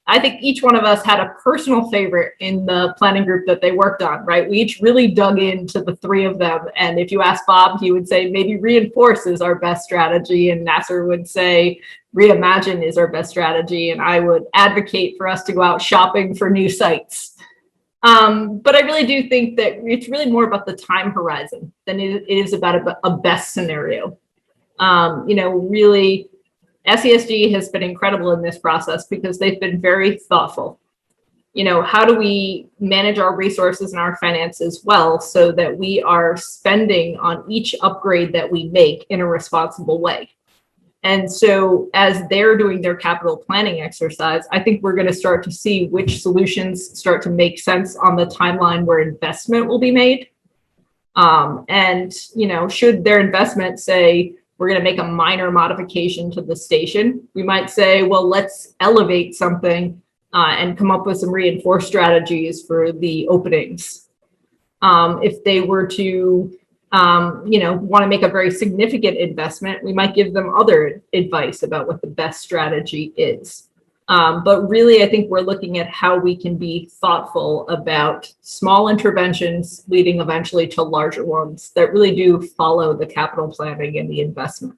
I think each one of us had a personal favorite in the planning group that they worked on, right? We each really dug into the three of them. And if you ask Bob, he would say maybe reinforce is our best strategy. And Nasser would say reimagine is our best strategy. And I would advocate for us to go out shopping for new sites. But I really do think that it's really more about the time horizon than it is about a best scenario. Really, SESD has been incredible in this process because they've been very thoughtful. How do we manage our resources and our finances well so that we are spending on each upgrade that we make in a responsible way? And so as they're doing their capital planning exercise, I think we're going to start to see which solutions start to make sense on the timeline where investment will be made. Should their investment say, we're going to make a minor modification to the station, we might say, well, let's elevate something and come up with some reinforced strategies for the openings. If they were to want to make a very significant investment, we might give them other advice about what the best strategy is. But really, I think we're looking at how we can be thoughtful about small interventions leading eventually to larger ones that really do follow the capital planning and the investment.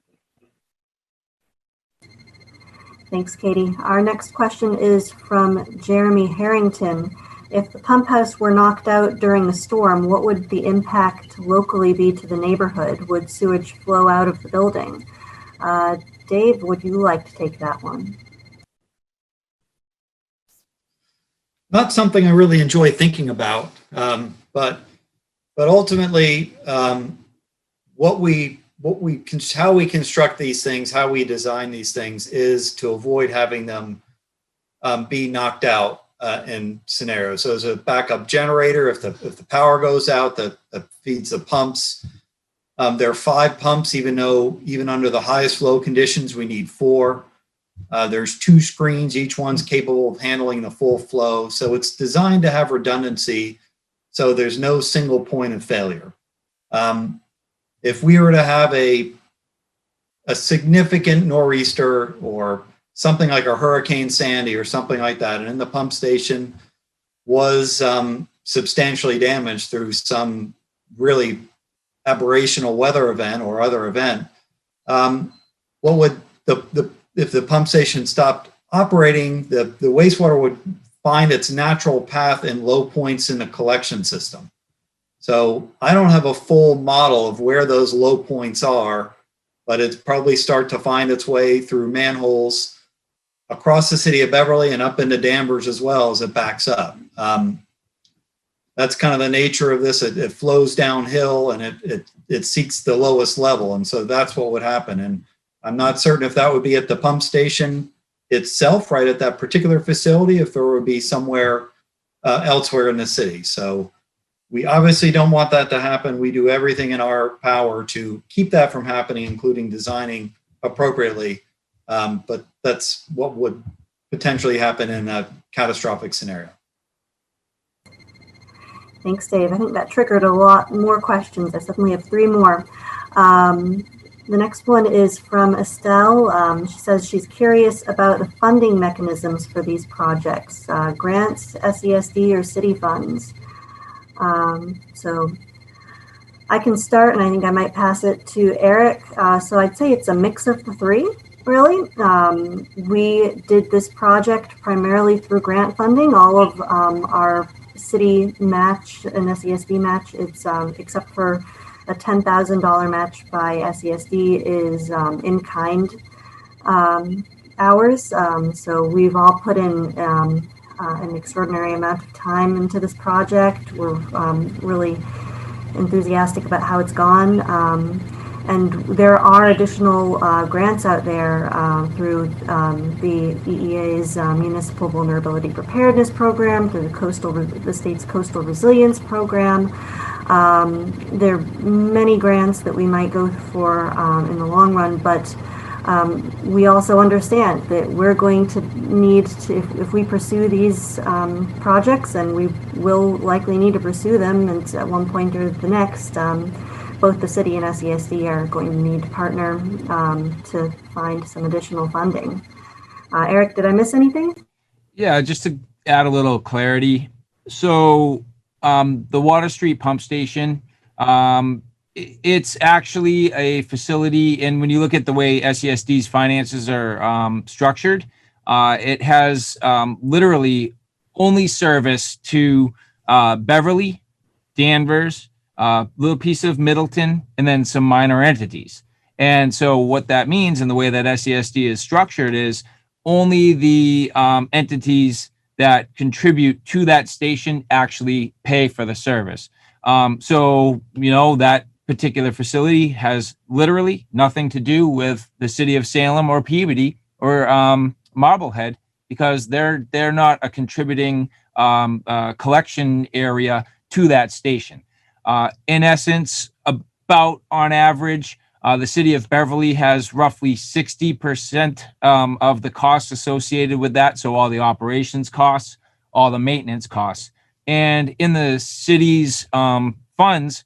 Thanks, Katie. Our next question is from Jeremy Harrington. If the pump house were knocked out during the storm, what would the impact locally be to the neighborhood? Would sewage flow out of the building? Dave, would you like to take that one? Not something I really enjoy thinking about, but ultimately, how we construct these things, how we design these things, is to avoid having them be knocked out in scenarios. So as a backup generator, if the power goes out, that feeds the pumps. There are 5 pumps, even under the highest flow conditions, we need 4. There's 2 screens, each one's capable of handling the full flow. So it's designed to have redundancy, so there's no single point of failure. If we were to have a significant nor'easter or something like a Hurricane Sandy or something like that, and then the pump station was substantially damaged through some really aberrational weather event or other event, what would if the pump station stopped operating, the wastewater would find its natural path in low points in the collection system. So I don't have a full model of where those low points are, but it'd probably start to find its way through manholes across the city of Beverly and up into Danvers as well as it backs up. That's kind of the nature of this. It flows downhill and it seeks the lowest level. And so that's what would happen. And I'm not certain if that would be at the pump station itself, right at that particular facility, if there would be somewhere elsewhere in the city. So we obviously don't want that to happen. We do everything in our power to keep that from happening, including designing appropriately. But that's what would potentially happen in a catastrophic scenario. Thanks, Dave. I think that triggered a lot more questions. I suddenly have 3 more. The next one is from Estelle. She says she's curious about the funding mechanisms for these projects, grants, SESD, or city funds. So I can start, and I think I might pass it to Eric. So I'd say it's a mix of the 3, really. We did this project primarily through grant funding. All of our city match and SESD match, it's except for a $10,000 match by SESD is in-kind hours. So we've all put in an extraordinary amount of time into this project. We're really enthusiastic about how it's gone. And there are additional grants out there through the EEA's Municipal Vulnerability Preparedness Program, through the state's Coastal Resilience Program. There are many grants that we might go for in the long run, but we also understand that we're going to need to, if we pursue these projects, and we will likely need to pursue them at one point or the next, both the city and SESD are going to need to partner to find some additional funding. Eric, did I miss anything? Yeah, just to add a little clarity. So, the Water Street Pump Station, it's actually a facility, and when you look at the way SESD's finances are structured, it has literally only service to Beverly, Danvers, little piece of Middleton, and then some minor entities. And so what that means in the way that SESD is structured is only the entities that contribute to that station actually pay for the service. So, that particular facility has literally nothing to do with the city of Salem or Peabody or Marblehead, because they're not a contributing collection area to that station. In essence, about on average, the city of Beverly has roughly 60% of the costs associated with that. So all the operations costs, all the maintenance costs. And in the city's funds,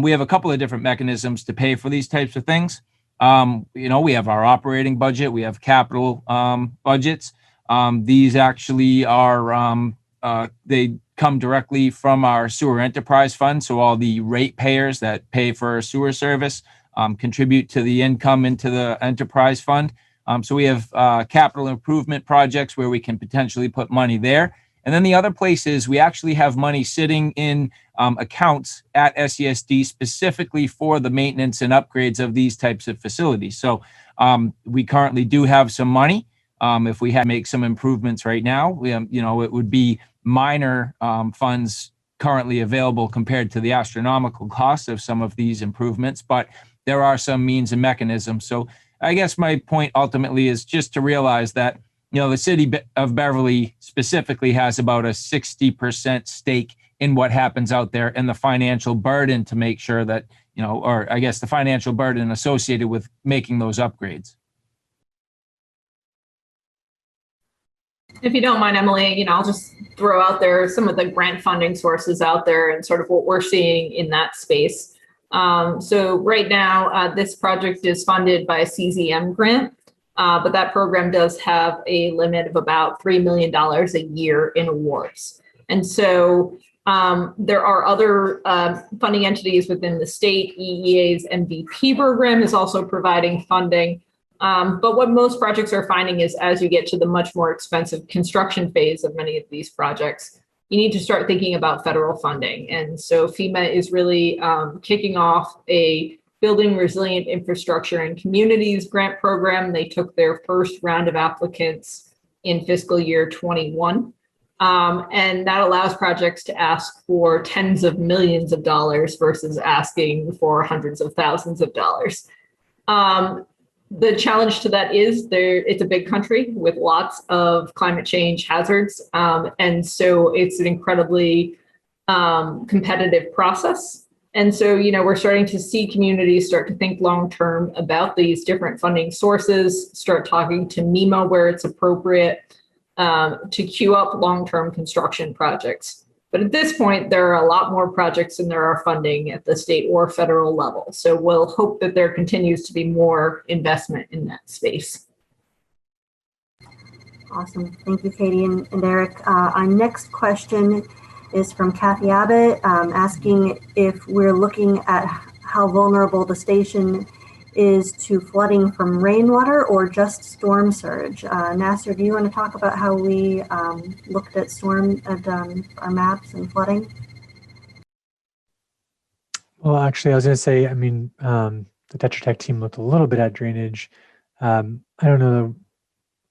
we have a couple of different mechanisms to pay for these types of things. We have our operating budget, we have capital budgets. These actually are, they come directly from our sewer enterprise fund. So all the ratepayers that pay for sewer service contribute to the income into the enterprise fund. So we have capital improvement projects where we can potentially put money there. And then the other place is we actually have money sitting in accounts at SESD specifically for the maintenance and upgrades of these types of facilities. So we currently do have some money. If we had to make some improvements right now, it would be minor funds currently available compared to the astronomical costs of some of these improvements, but there are some means and mechanisms. So I guess my point ultimately is just to realize that, the city of Beverly specifically has about a 60% stake in what happens out there, and the financial burden to make sure that, or I guess the financial burden associated with making those upgrades. If you don't mind, Emily, I'll just throw out there some of the grant funding sources out there and sort of what we're seeing in that space. So right now, this project is funded by a CZM grant, but that program does have a limit of about $3 million a year in awards. And so there are other funding entities within the state. EEA's MVP program is also providing funding. But what most projects are finding is as you get to the much more expensive construction phase of many of these projects, you need to start thinking about federal funding. And so FEMA is really kicking off a Building Resilient Infrastructure and Communities grant program. They took their first round of applicants in fiscal year 21. And that allows projects to ask for tens of millions of dollars versus asking for hundreds of thousands of dollars. The challenge to that is it's a big country with lots of climate change hazards. And so it's an incredibly competitive process. And so, we're starting to see communities start to think long-term about these different funding sources, start talking to MEMA where it's appropriate to queue up long-term construction projects. But at this point, there are a lot more projects than there are funding at the state or federal level. So we'll hope that there continues to be more investment in that space. Awesome. Thank you, Katie and Eric. Our next question is from Kathy Abbott, asking if we're looking at how vulnerable the station is to flooding from rainwater or just storm surge. Nasser, do you want to talk about how we looked at our maps and flooding? Well, actually, I was going to say, the Tetra Tech team looked a little bit at drainage. I don't know,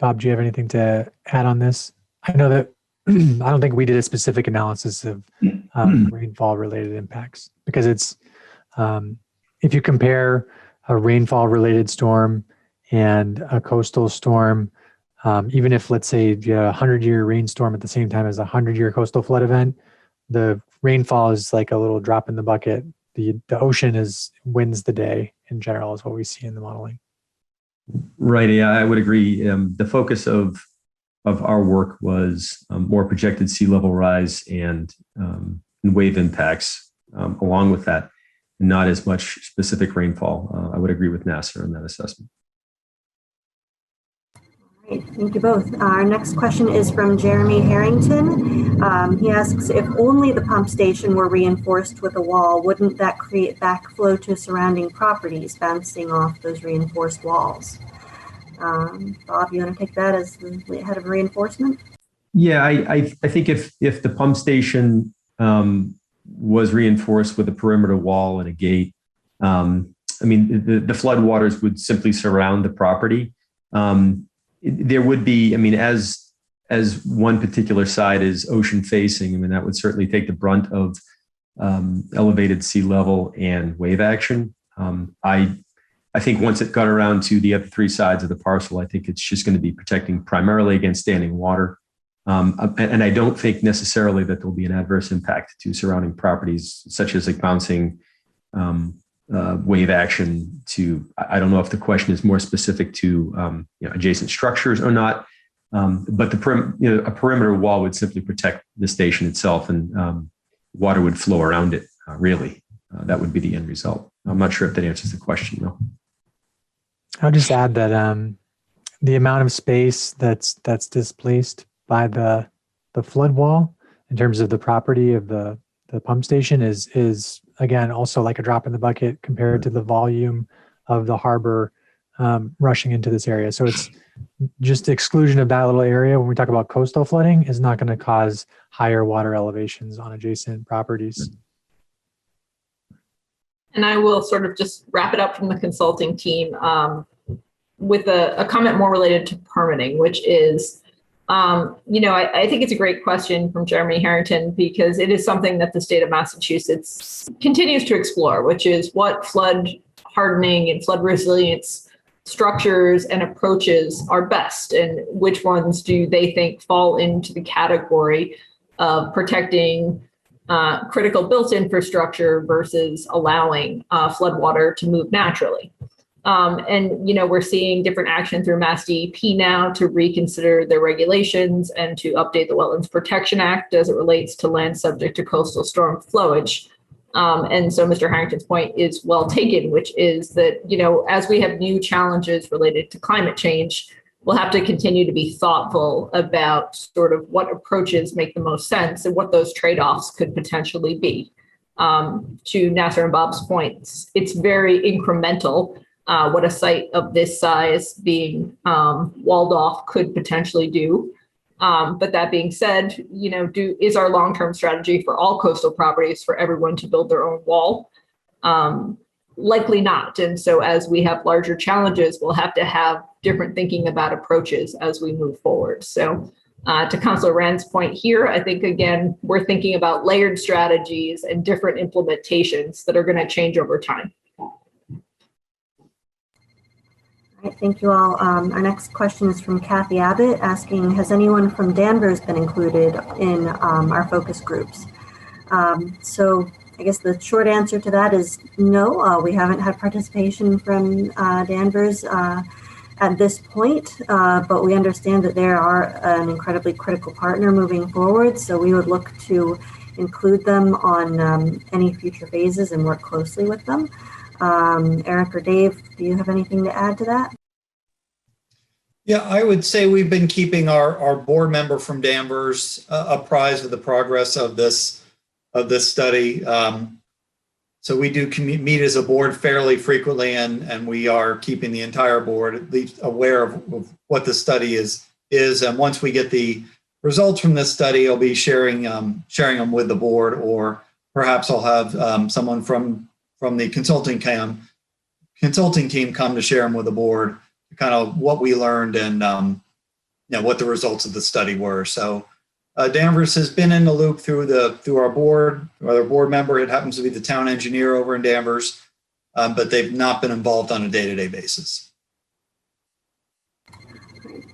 Bob, do you have anything to add on this? I know that I don't think we did a specific analysis of rainfall-related impacts, because it's if you compare a rainfall-related storm and a coastal storm, even if, let's say, you had a 100-year rainstorm at the same time as a 100-year coastal flood event, the rainfall is like a little drop in the bucket. The ocean wins the day in general, is what we see in the modeling. Right. Yeah, I would agree. The focus of our work was more projected sea level rise and wave impacts along with that, not as much specific rainfall. I would agree with Nasser on that assessment. All Great, thank you both. Our next question is from Jeremy Harrington. He asks, if only the pump station were reinforced with a wall, wouldn't that create backflow to surrounding properties bouncing off those reinforced walls? Bob, you want to take that as the head of reinforcement? Yeah, I think if the pump station was reinforced with a perimeter wall and a gate, I mean, the floodwaters would simply surround the property. There would be, I mean, as one particular side is ocean facing, I mean, that would certainly take the brunt of elevated sea level and wave action. I think once it got around to the other three sides of the parcel, I think it's just going to be protecting primarily against standing water. And I don't think necessarily that there'll be an adverse impact to surrounding properties, such as like bouncing wave action to, I don't know if the question is more specific to adjacent structures or not, but a perimeter wall would simply protect the station itself, and water would flow around it, really. That would be the end result. I'm not sure if that answers the question, though. I'll just add that the amount of space that's displaced by the flood wall in terms of the property of the pump station is again also like a drop in the bucket compared to the volume of the harbor rushing into this area. So it's just exclusion of that little area when we talk about coastal flooding is not going to cause higher water elevations on adjacent properties. And I will sort of just wrap it up from the consulting team with a comment more related to permitting, which is, I think it's a great question from Jeremy Harrington, because it is something that the state of Massachusetts continues to explore, which is what flood hardening and flood resilience structures and approaches are best, and which ones do they think fall into the category of protecting critical built infrastructure versus allowing floodwater to move naturally. We're seeing different action through Mass DEP now to reconsider their regulations and to update the Wetlands Protection Act as it relates to land subject to coastal storm flowage. And so Mr. Harrington's point is well taken, which is that, as we have new challenges related to climate change, we'll have to continue to be thoughtful about sort of what approaches make the most sense and what those trade-offs could potentially be. To Nasser and Bob's points, it's very incremental what a site of this size being walled off could potentially do. But that being said, is our long-term strategy for all coastal properties for everyone to build their own wall? Likely not. And so as we have larger challenges, we'll have to have different thinking about approaches as we move forward. So to Councilor Rand's point here, I think, again, we're thinking about layered strategies and different implementations that are going to change over time. All right, thank you all. Our next question is from Kathy Abbott asking, has anyone from Danvers been included in our focus groups? So I guess the short answer to that is no, we haven't had participation from Danvers at this point, but we understand that they are an incredibly critical partner moving forward. So we would look to include them on any future phases and work closely with them. Eric or Dave, do you have anything to add to that? Yeah, I would say we've been keeping our board member from Danvers apprised of the progress of this study. So we do meet as a board fairly frequently, and we are keeping the entire board at least aware of what the study is. And once we get the results from this study, I'll be sharing them with the board, or perhaps I'll have someone from the consulting team come to share them with the board, kind of what we learned and what the results of the study were. So Danvers has been in the loop through our board, or their board member. It happens to be the town engineer over in Danvers, but they've not been involved on a day-to-day basis.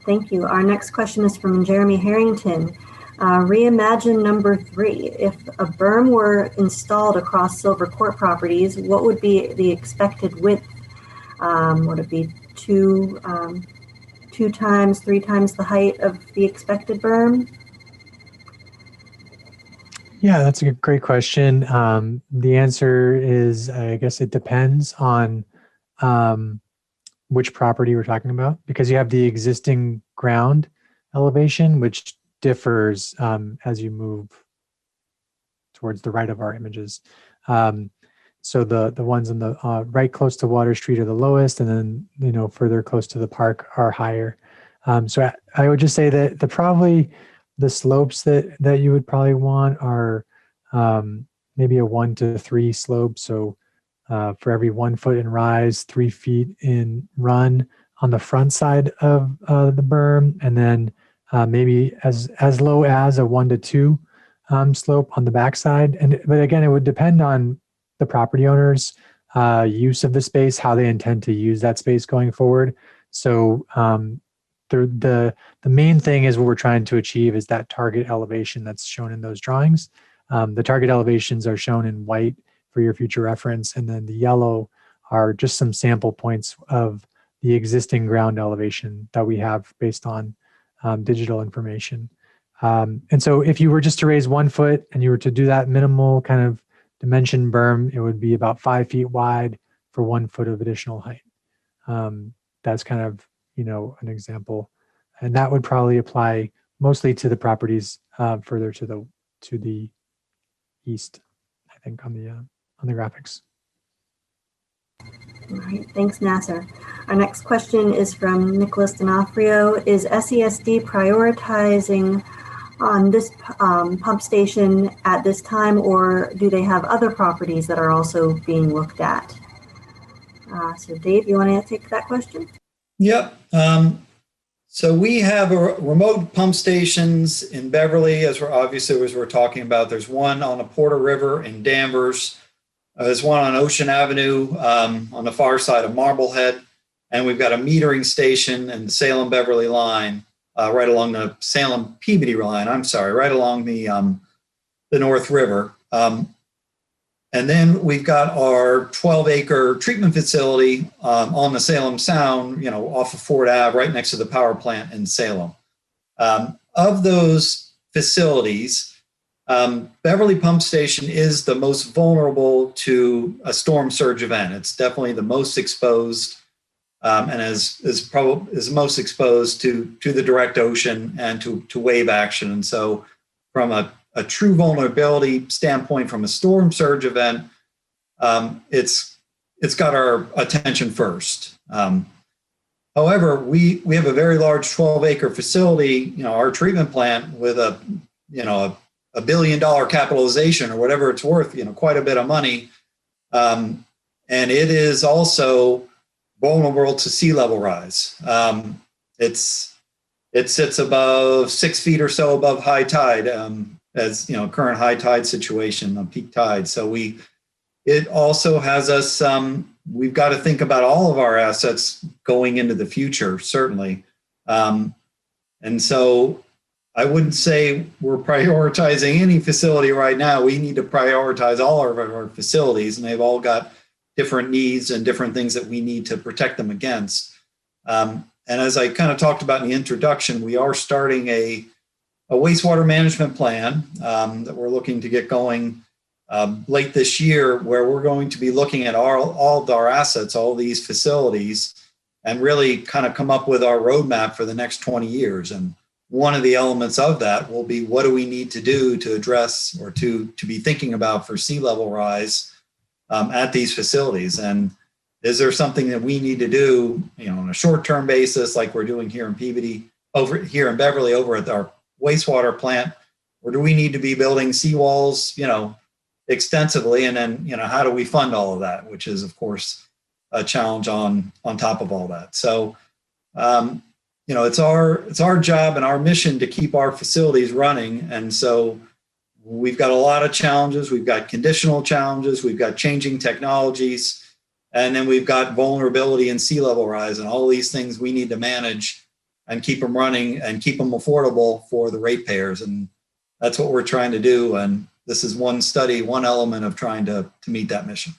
Thank you. Our next question is from Jeremy Harrington. Reimagine number 3. If a berm were installed across Silver Court properties, what would be the expected width? Would it be 2 times, 3 times the height of the expected berm? Yeah, that's a great question. The answer is, I guess it depends on which property we're talking about, because you have the existing ground elevation, which differs as you move towards the right of our images. So the ones on the right close to Water Street are the lowest, and then further close to the park are higher. So I would just say that probably the slopes that you would probably want are maybe a 1 to 3 slope. So for every 1 foot in rise, 3 feet in run on the front side of the berm, and then maybe as low as a 1 to 2 slope on the backside. But again, it would depend on the property owner's use of the space, how they intend to use that space going forward. So the main thing is what we're trying to achieve is that target elevation that's shown in those drawings. The target elevations are shown in white for your future reference, and then the yellow are just some sample points of the existing ground elevation that we have based on digital information. And so if you were just to raise 1 foot and you were to do that minimal kind of dimension berm, it would be about 5 feet wide for 1 foot of additional height. That's kind of, an example. And that would probably apply mostly to the properties further to the east, I think, on the graphics. All right, thanks, Nasser. Our next question is from Nicholas D'Onofrio. Is SESD prioritizing on this pump station at this time, or do they have other properties that are also being looked at? So Dave, you want to take that question? Yep. So we have remote pump stations in Beverly, as we're talking about. There's one on the Porter River in Danvers. There's one on Ocean Avenue on the far side of Marblehead. And we've got a metering station in the Salem-Beverly line, right along the Salem-Peabody line, right along the North River. And then we've got our 12-acre treatment facility on the Salem Sound, off of Ford Ave, right next to the power plant in Salem. Of those facilities, Beverly Pump Station is the most vulnerable to a storm surge event. It's definitely the most exposed and is most exposed to the direct ocean and to wave action. And so from a true vulnerability standpoint, from a storm surge event, it's got our attention first. However, we have a very large 12-acre facility, our treatment plant with a $1 billion capitalization or whatever it's worth, quite a bit of money. And it is also vulnerable to sea level rise. It sits above 6 feet or so above high tide, as current high tide situation on peak tide. So it also has us, we've got to think about all of our assets going into the future, certainly. And so I wouldn't say we're prioritizing any facility right now. We need to prioritize all of our facilities, and they've all got different needs and different things that we need to protect them against. And as I kind of talked about in the introduction, we are starting a wastewater management plan that we're looking to get going late this year, where we're going to be looking at all of our assets, all these facilities, and really kind of come up with our roadmap for the next 20 years. And one of the elements of that will be, what do we need to do to address or to be thinking about for sea level rise at these facilities? And is there something that we need to do, on a short-term basis, like we're doing here in Peabody, over here in Beverly, over at our wastewater plant, or do we need to be building seawalls, extensively? And then, how do we fund all of that, which is, of course, a challenge on top of all that. So, it's our job and our mission to keep our facilities running. And so we've got a lot of challenges. We've got conditional challenges. We've got changing technologies. And then we've got vulnerability and sea level rise, and all these things we need to manage and keep them running and keep them affordable for the ratepayers. And that's what we're trying to do. And this is one study, one element of trying to meet that mission.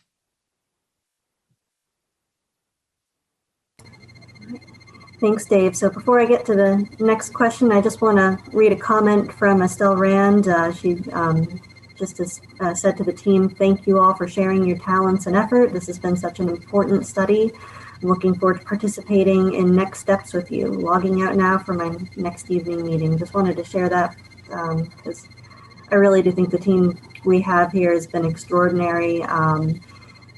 Thanks, Dave. So before I get to the next question, I just want to read a comment from Estelle Rand. She just said to the team, "Thank you all for sharing your talents and effort. This has been such an important study. I'm looking forward to participating in next steps with you. Logging out now for my next evening meeting. Just wanted to share that because I really do think the team we have here has been extraordinary.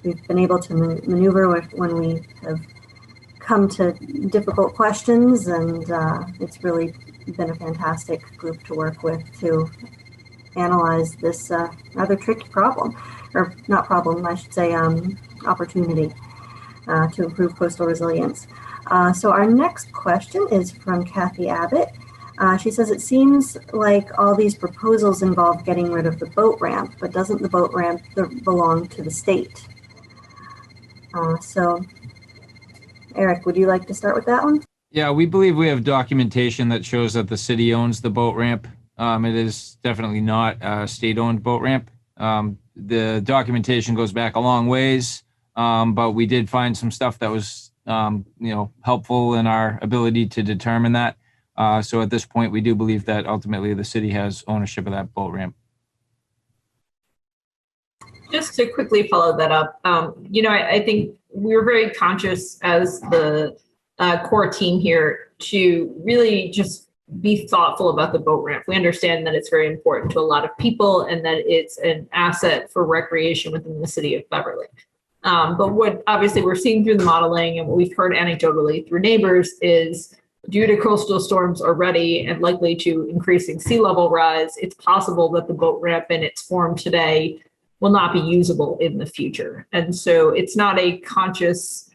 We've been able to maneuver when we have come to difficult questions, and it's really been a fantastic group to work with to analyze this rather tricky problem, or not problem, I should say, opportunity to improve coastal resilience. So our next question is from Kathy Abbott. She says, it seems like all these proposals involve getting rid of the boat ramp, but doesn't the boat ramp belong to the state? So Eric, would you like to start with that one? Yeah, we believe we have documentation that shows that the city owns the boat ramp. It is definitely not a state-owned boat ramp. The documentation goes back a long ways, but we did find some stuff that was, helpful in our ability to determine that. So at this point, we do believe that ultimately the city has ownership of that boat ramp. Just to quickly follow that up, I think we were very conscious as the core team here to really just be thoughtful about the boat ramp. We understand that it's very important to a lot of people and that it's an asset for recreation within the city of Beverly. But what obviously we're seeing through the modeling and what we've heard anecdotally through neighbors is due to coastal storms already and likely to increasing sea level rise, it's possible that the boat ramp in its form today will not be usable in the future. And so it's not a conscious,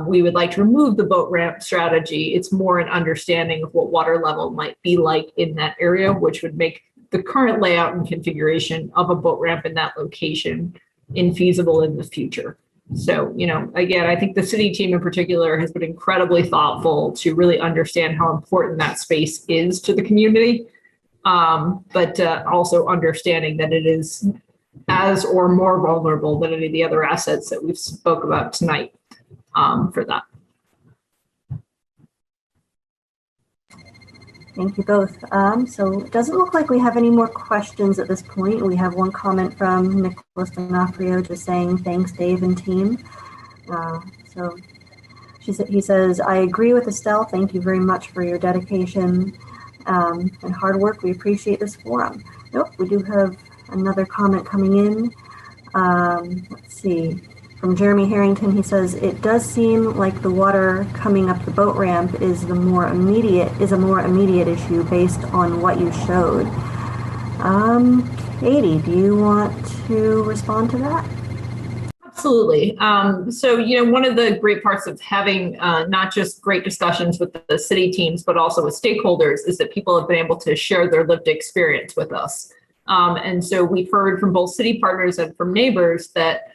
we would like to remove the boat ramp strategy. It's more an understanding of what water level might be like in that area, which would make the current layout and configuration of a boat ramp in that location infeasible in the future. So, again, I think the city team in particular has been incredibly thoughtful to really understand how important that space is to the community, but also understanding that it is as or more vulnerable than any of the other assets that we've spoke about tonight for that. Thank you both. So it doesn't look like we have any more questions at this point. We have one comment from Nicholas D'Onofrio just saying, thanks, Dave and team. So he says, I agree with Estelle. Thank you very much for your dedication and hard work. We appreciate this forum. Nope, we do have another comment coming in. Let's see. From Jeremy Harrington, he says, it does seem like the water coming up the boat ramp is a more immediate issue based on what you showed. Katie, do you want to respond to that? Absolutely. So, one of the great parts of having not just great discussions with the city teams, but also with stakeholders is that people have been able to share their lived experience with us. And so we've heard from both city partners and from neighbors that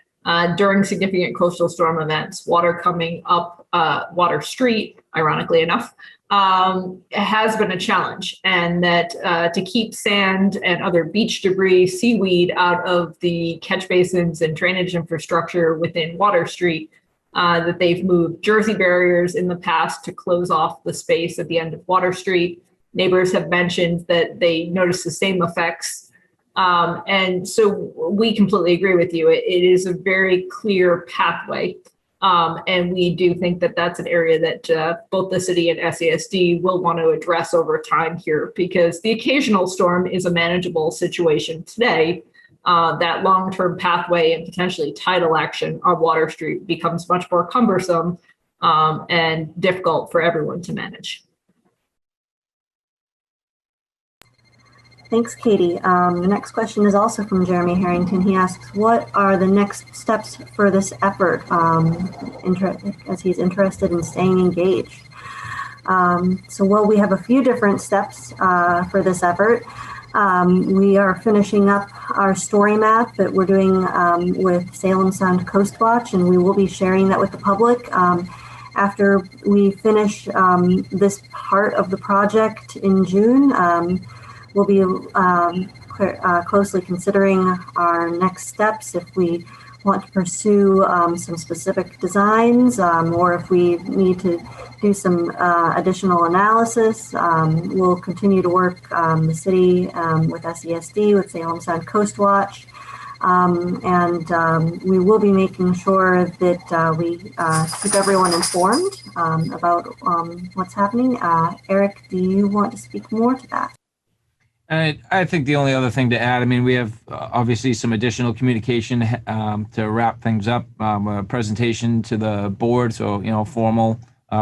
during significant coastal storm events, water coming up Water Street, ironically enough, has been a challenge, and that to keep sand and other beach debris, seaweed out of the catch basins and drainage infrastructure within Water Street, that they've moved Jersey barriers in the past to close off the space at the end of Water Street. Neighbors have mentioned that they notice the same effects. And so we completely agree with you. It is a very clear pathway. And we do think that that's an area that both the city and SASD will want to address over time here, because the occasional storm is a manageable situation today. That long-term pathway and potentially tidal action on Water Street becomes much more cumbersome and difficult for everyone to manage. Thanks, Katie. The next question is also from Jeremy Harrington. He asks, what are the next steps for this effort, as he's interested in staying engaged? We have a few different steps for this effort. We are finishing up our story map that we're doing with Salem Sound Coast Watch, and we will be sharing that with the public. After we finish this part of the project in June, we'll be closely considering our next steps if we want to pursue some specific designs or if we need to do some additional analysis. We'll continue to work the city with SESD, with Salem Sound Coast Watch, We will be making sure that we keep everyone informed about what's happening. Eric, do you want to speak more to that? I think the only other thing to add, I mean, we have obviously some additional communication to wrap things up, a presentation to the board, so, formal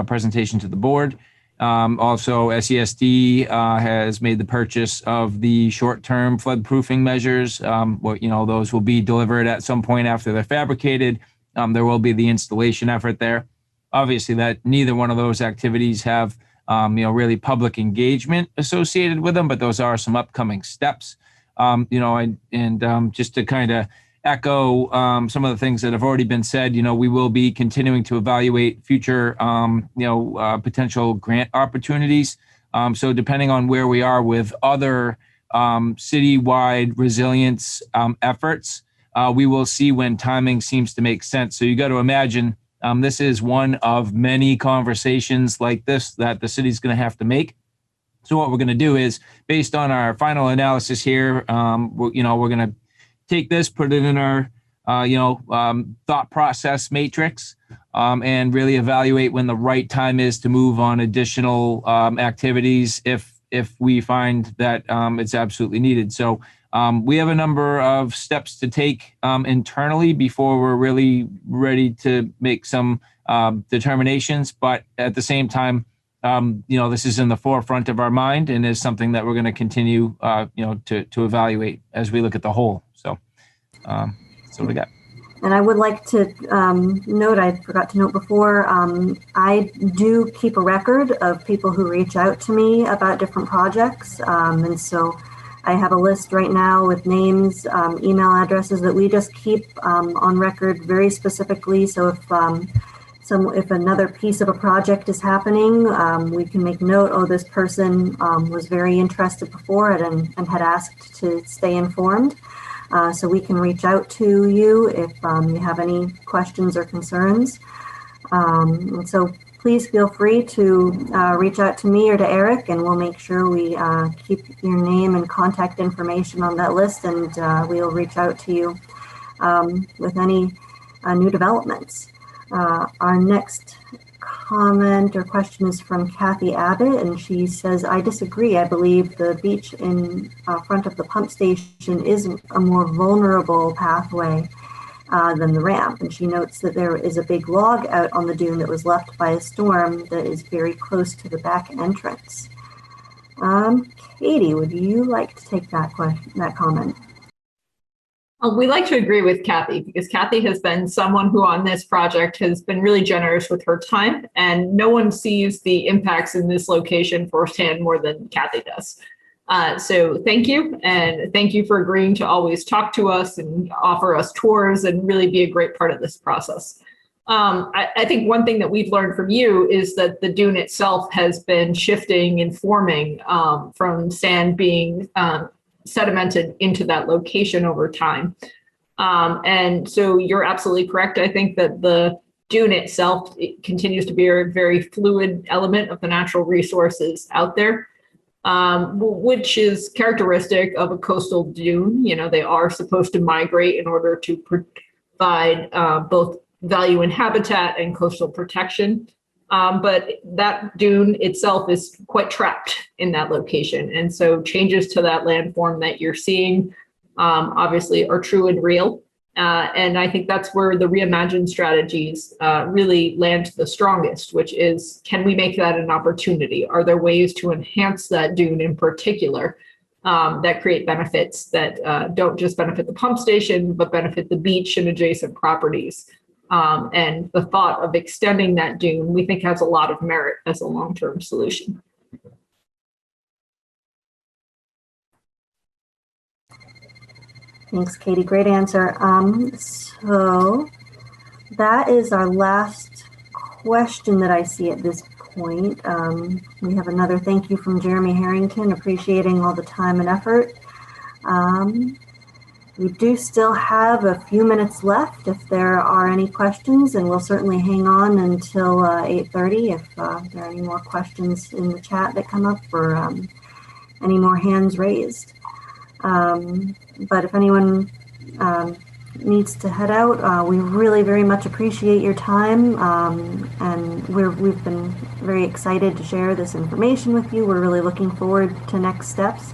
presentation to the board. Also, SESD has made the purchase of the short-term flood-proofing measures. Those will be delivered at some point after they're fabricated. There will be the installation effort there. Obviously, that neither one of those activities have really public engagement associated with them, but those are some upcoming steps. Just to kind of echo some of the things that have already been said, we will be continuing to evaluate future, potential grant opportunities. So depending on where we are with other citywide resilience efforts, we will see when timing seems to make sense. So you got to imagine this is one of many conversations like this that the city's going to have to make. So what we're going to do is, based on our final analysis here, we're going to take this, put it in our, thought process matrix, and really evaluate when the right time is to move on additional activities if we find that it's absolutely needed. So we have a number of steps to take internally before we're really ready to make some determinations. But at the same time, this is in the forefront of our mind and is something that we're going to continue, to evaluate as we look at the whole. So that's what we got. And I would like to note, I forgot to note before, I do keep a record of people who reach out to me about different projects. And so I have a list right now with names, email addresses that we just keep on record very specifically. So if another piece of a project is happening, we can make note, oh, this person was very interested before it and had asked to stay informed. So we can reach out to you if you have any questions or concerns. And so please feel free to reach out to me or to Eric, and we'll make sure we keep your name and contact information on that list, and we'll reach out to you with any new developments. Our next comment or question is from Kathy Abbott, and she says, I disagree. I believe the beach in front of the pump station is a more vulnerable pathway than the ramp. And she notes that there is a big log out on the dune that was left by a storm that is very close to the back entrance. Katie, would you like to take that comment? We like to agree with Kathy, because Kathy has been someone who on this project has been really generous with her time, and no one sees the impacts in this location firsthand more than Kathy does. So thank you. And thank you for agreeing to always talk to us and offer us tours and really be a great part of this process. I think one thing that we've learned from you is that the dune itself has been shifting and forming from sand being sedimented into that location over time. And so you're absolutely correct. I think that the dune itself continues to be a very fluid element of the natural resources out there, which is characteristic of a coastal dune. They are supposed to migrate in order to provide both value in habitat and coastal protection. But that dune itself is quite trapped in that location. And so changes to that landform that you're seeing obviously are true and real. And I think that's where the reimagined strategies really land the strongest, which is, can we make that an opportunity? Are there ways to enhance that dune in particular that create benefits that don't just benefit the pump station, but benefit the beach and adjacent properties? And the thought of extending that dune, we think, has a lot of merit as a long-term solution. Thanks, Katie. Great answer. So that is our last question that I see at this point. We have another thank you from Jeremy Harrington, appreciating all the time and effort. We do still have a few minutes left if there are any questions, and we'll certainly hang on until 8:30 if there are any more questions in the chat that come up or any more hands raised. But if anyone needs to head out, we really very much appreciate your time, and we've been very excited to share this information with you. We're really looking forward to next steps.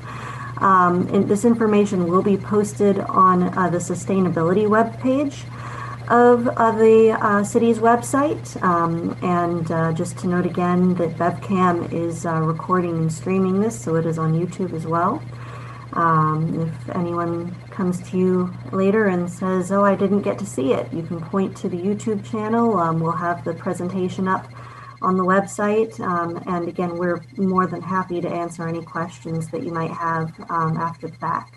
And this information will be posted on the sustainability webpage of the city's website. And just to note again that BevCam is recording and streaming this, so it is on YouTube as well. If anyone comes to you later and says, oh, I didn't get to see it, you can point to the YouTube channel. We'll have the presentation up on the website. And again, we're more than happy to answer any questions that you might have after the fact.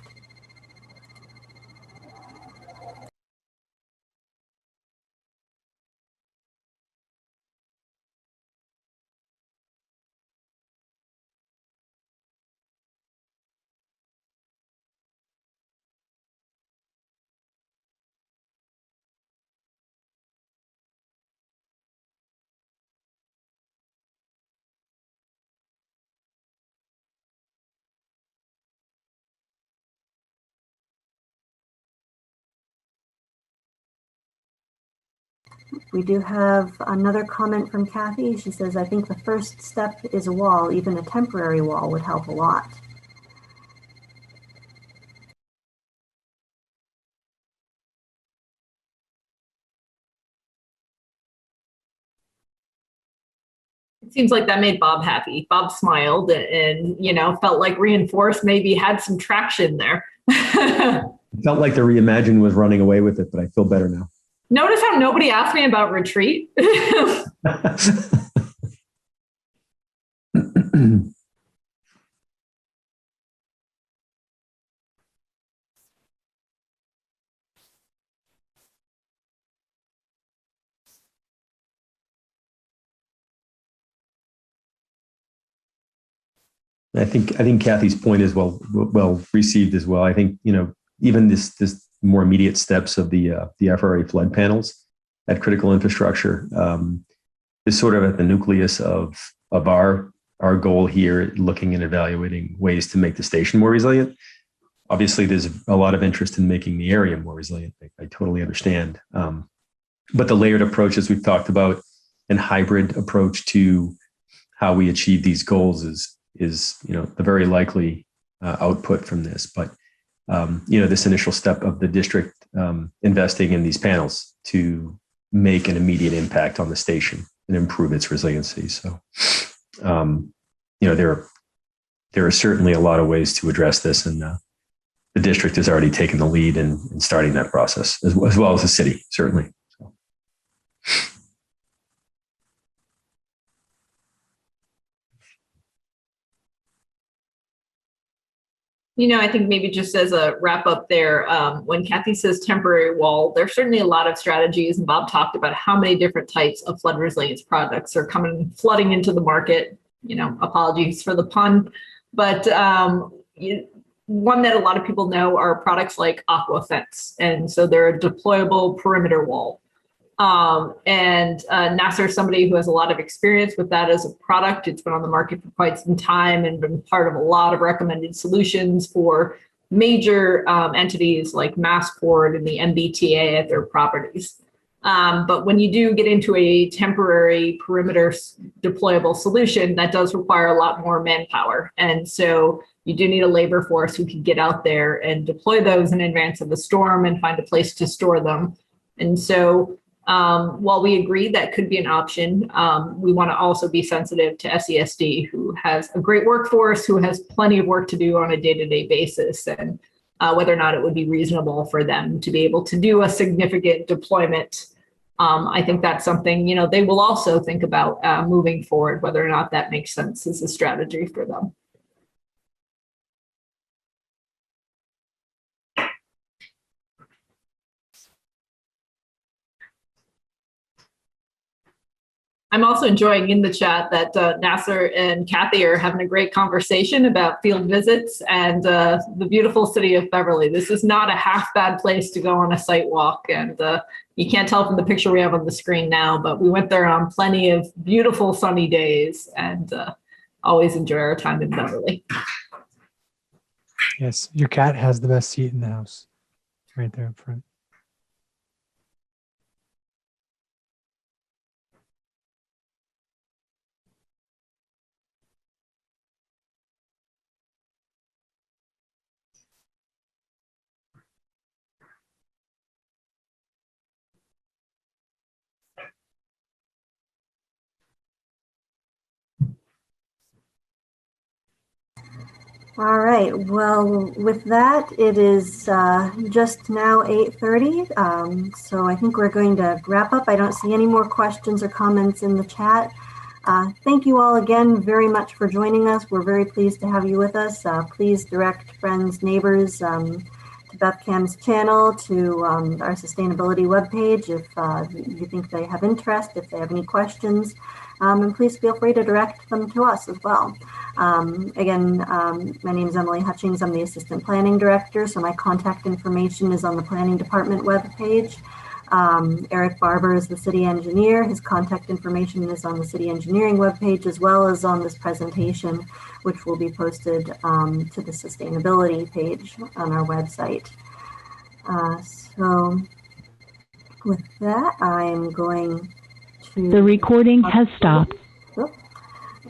We do have another comment from Kathy. She says, I think the first step is a wall. Even a temporary wall would help a lot. It seems like that made Bob happy. Bob smiled and felt like Reinforce maybe had some traction there. Felt like the Reimagine was running away with it, but I feel better now. Notice how nobody asked me about retreat. I think Kathy's point is well received as well. I think even this more immediate steps of the FRA flood panels at critical infrastructure is sort of at the nucleus of our goal here, looking and evaluating ways to make the station more resilient. Obviously, there's a lot of interest in making the area more resilient. I totally understand, but the layered approaches we've talked about and hybrid approach to how we achieve these goals is the very likely output from this. But this initial step of the district investing in these panels to make an immediate impact on the station and improve its resiliency. So, there are certainly a lot of ways to address this, and the district has already taken the lead in starting that process, as well as the city, certainly. So. I think maybe just as a wrap up there, when Kathy says temporary wall, there's certainly a lot of strategies, and Bob talked about how many different types of flood resilience products are flooding into the market. Apologies for the pun, but one that a lot of people know are products like Aqua Fence, and so they're a deployable perimeter wall. And Nasser is somebody who has a lot of experience with that as a product. It's been on the market for quite some time and been part of a lot of recommended solutions for major entities like Massport and the MBTA at their properties. But when you do get into a temporary perimeter deployable solution, that does require a lot more manpower. And so you do need a labor force who can get out there and deploy those in advance of the storm and find a place to store them. And so while we agree that could be an option, we want to also be sensitive to SESD, who has a great workforce, who has plenty of work to do on a day-to-day basis, and whether or not it would be reasonable for them to be able to do a significant deployment. I think that's something, they will also think about moving forward, whether or not that makes sense as a strategy for them. I'm also enjoying in the chat that Nasser and Kathy are having a great conversation about field visits and the beautiful city of Beverly. This is not a half bad place to go on a site walk. And you can't tell from the picture we have on the screen now, but we went there on plenty of beautiful sunny days and always enjoy our time in Beverly. Yes, your cat has the best seat in the house. right there up front. All right. Well, with that, it is just now 8:30. So I think we're going to wrap up. I don't see any more questions or comments in the chat. Thank you all again very much for joining us. We're very pleased to have you with us. Please direct friends, neighbors to BevCam's channel, to our sustainability webpage if you think they have interest, if they have any questions. And please feel free to direct them to us as well. Again, my name is Emily Hutchings. I'm the Assistant Planning Director, so my contact information is on the Planning Department webpage. Eric Barber is the City Engineer. His contact information is on the City Engineering webpage, as well as on this presentation, which will be posted to the Sustainability page on our website. So with that, I am going to... The recording has stopped.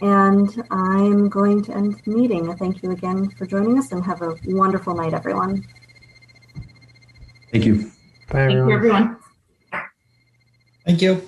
And I'm going to end the meeting. Thank you again for joining us, and have a wonderful night, everyone. Thank you. Bye, Thank you, everyone. Thank you.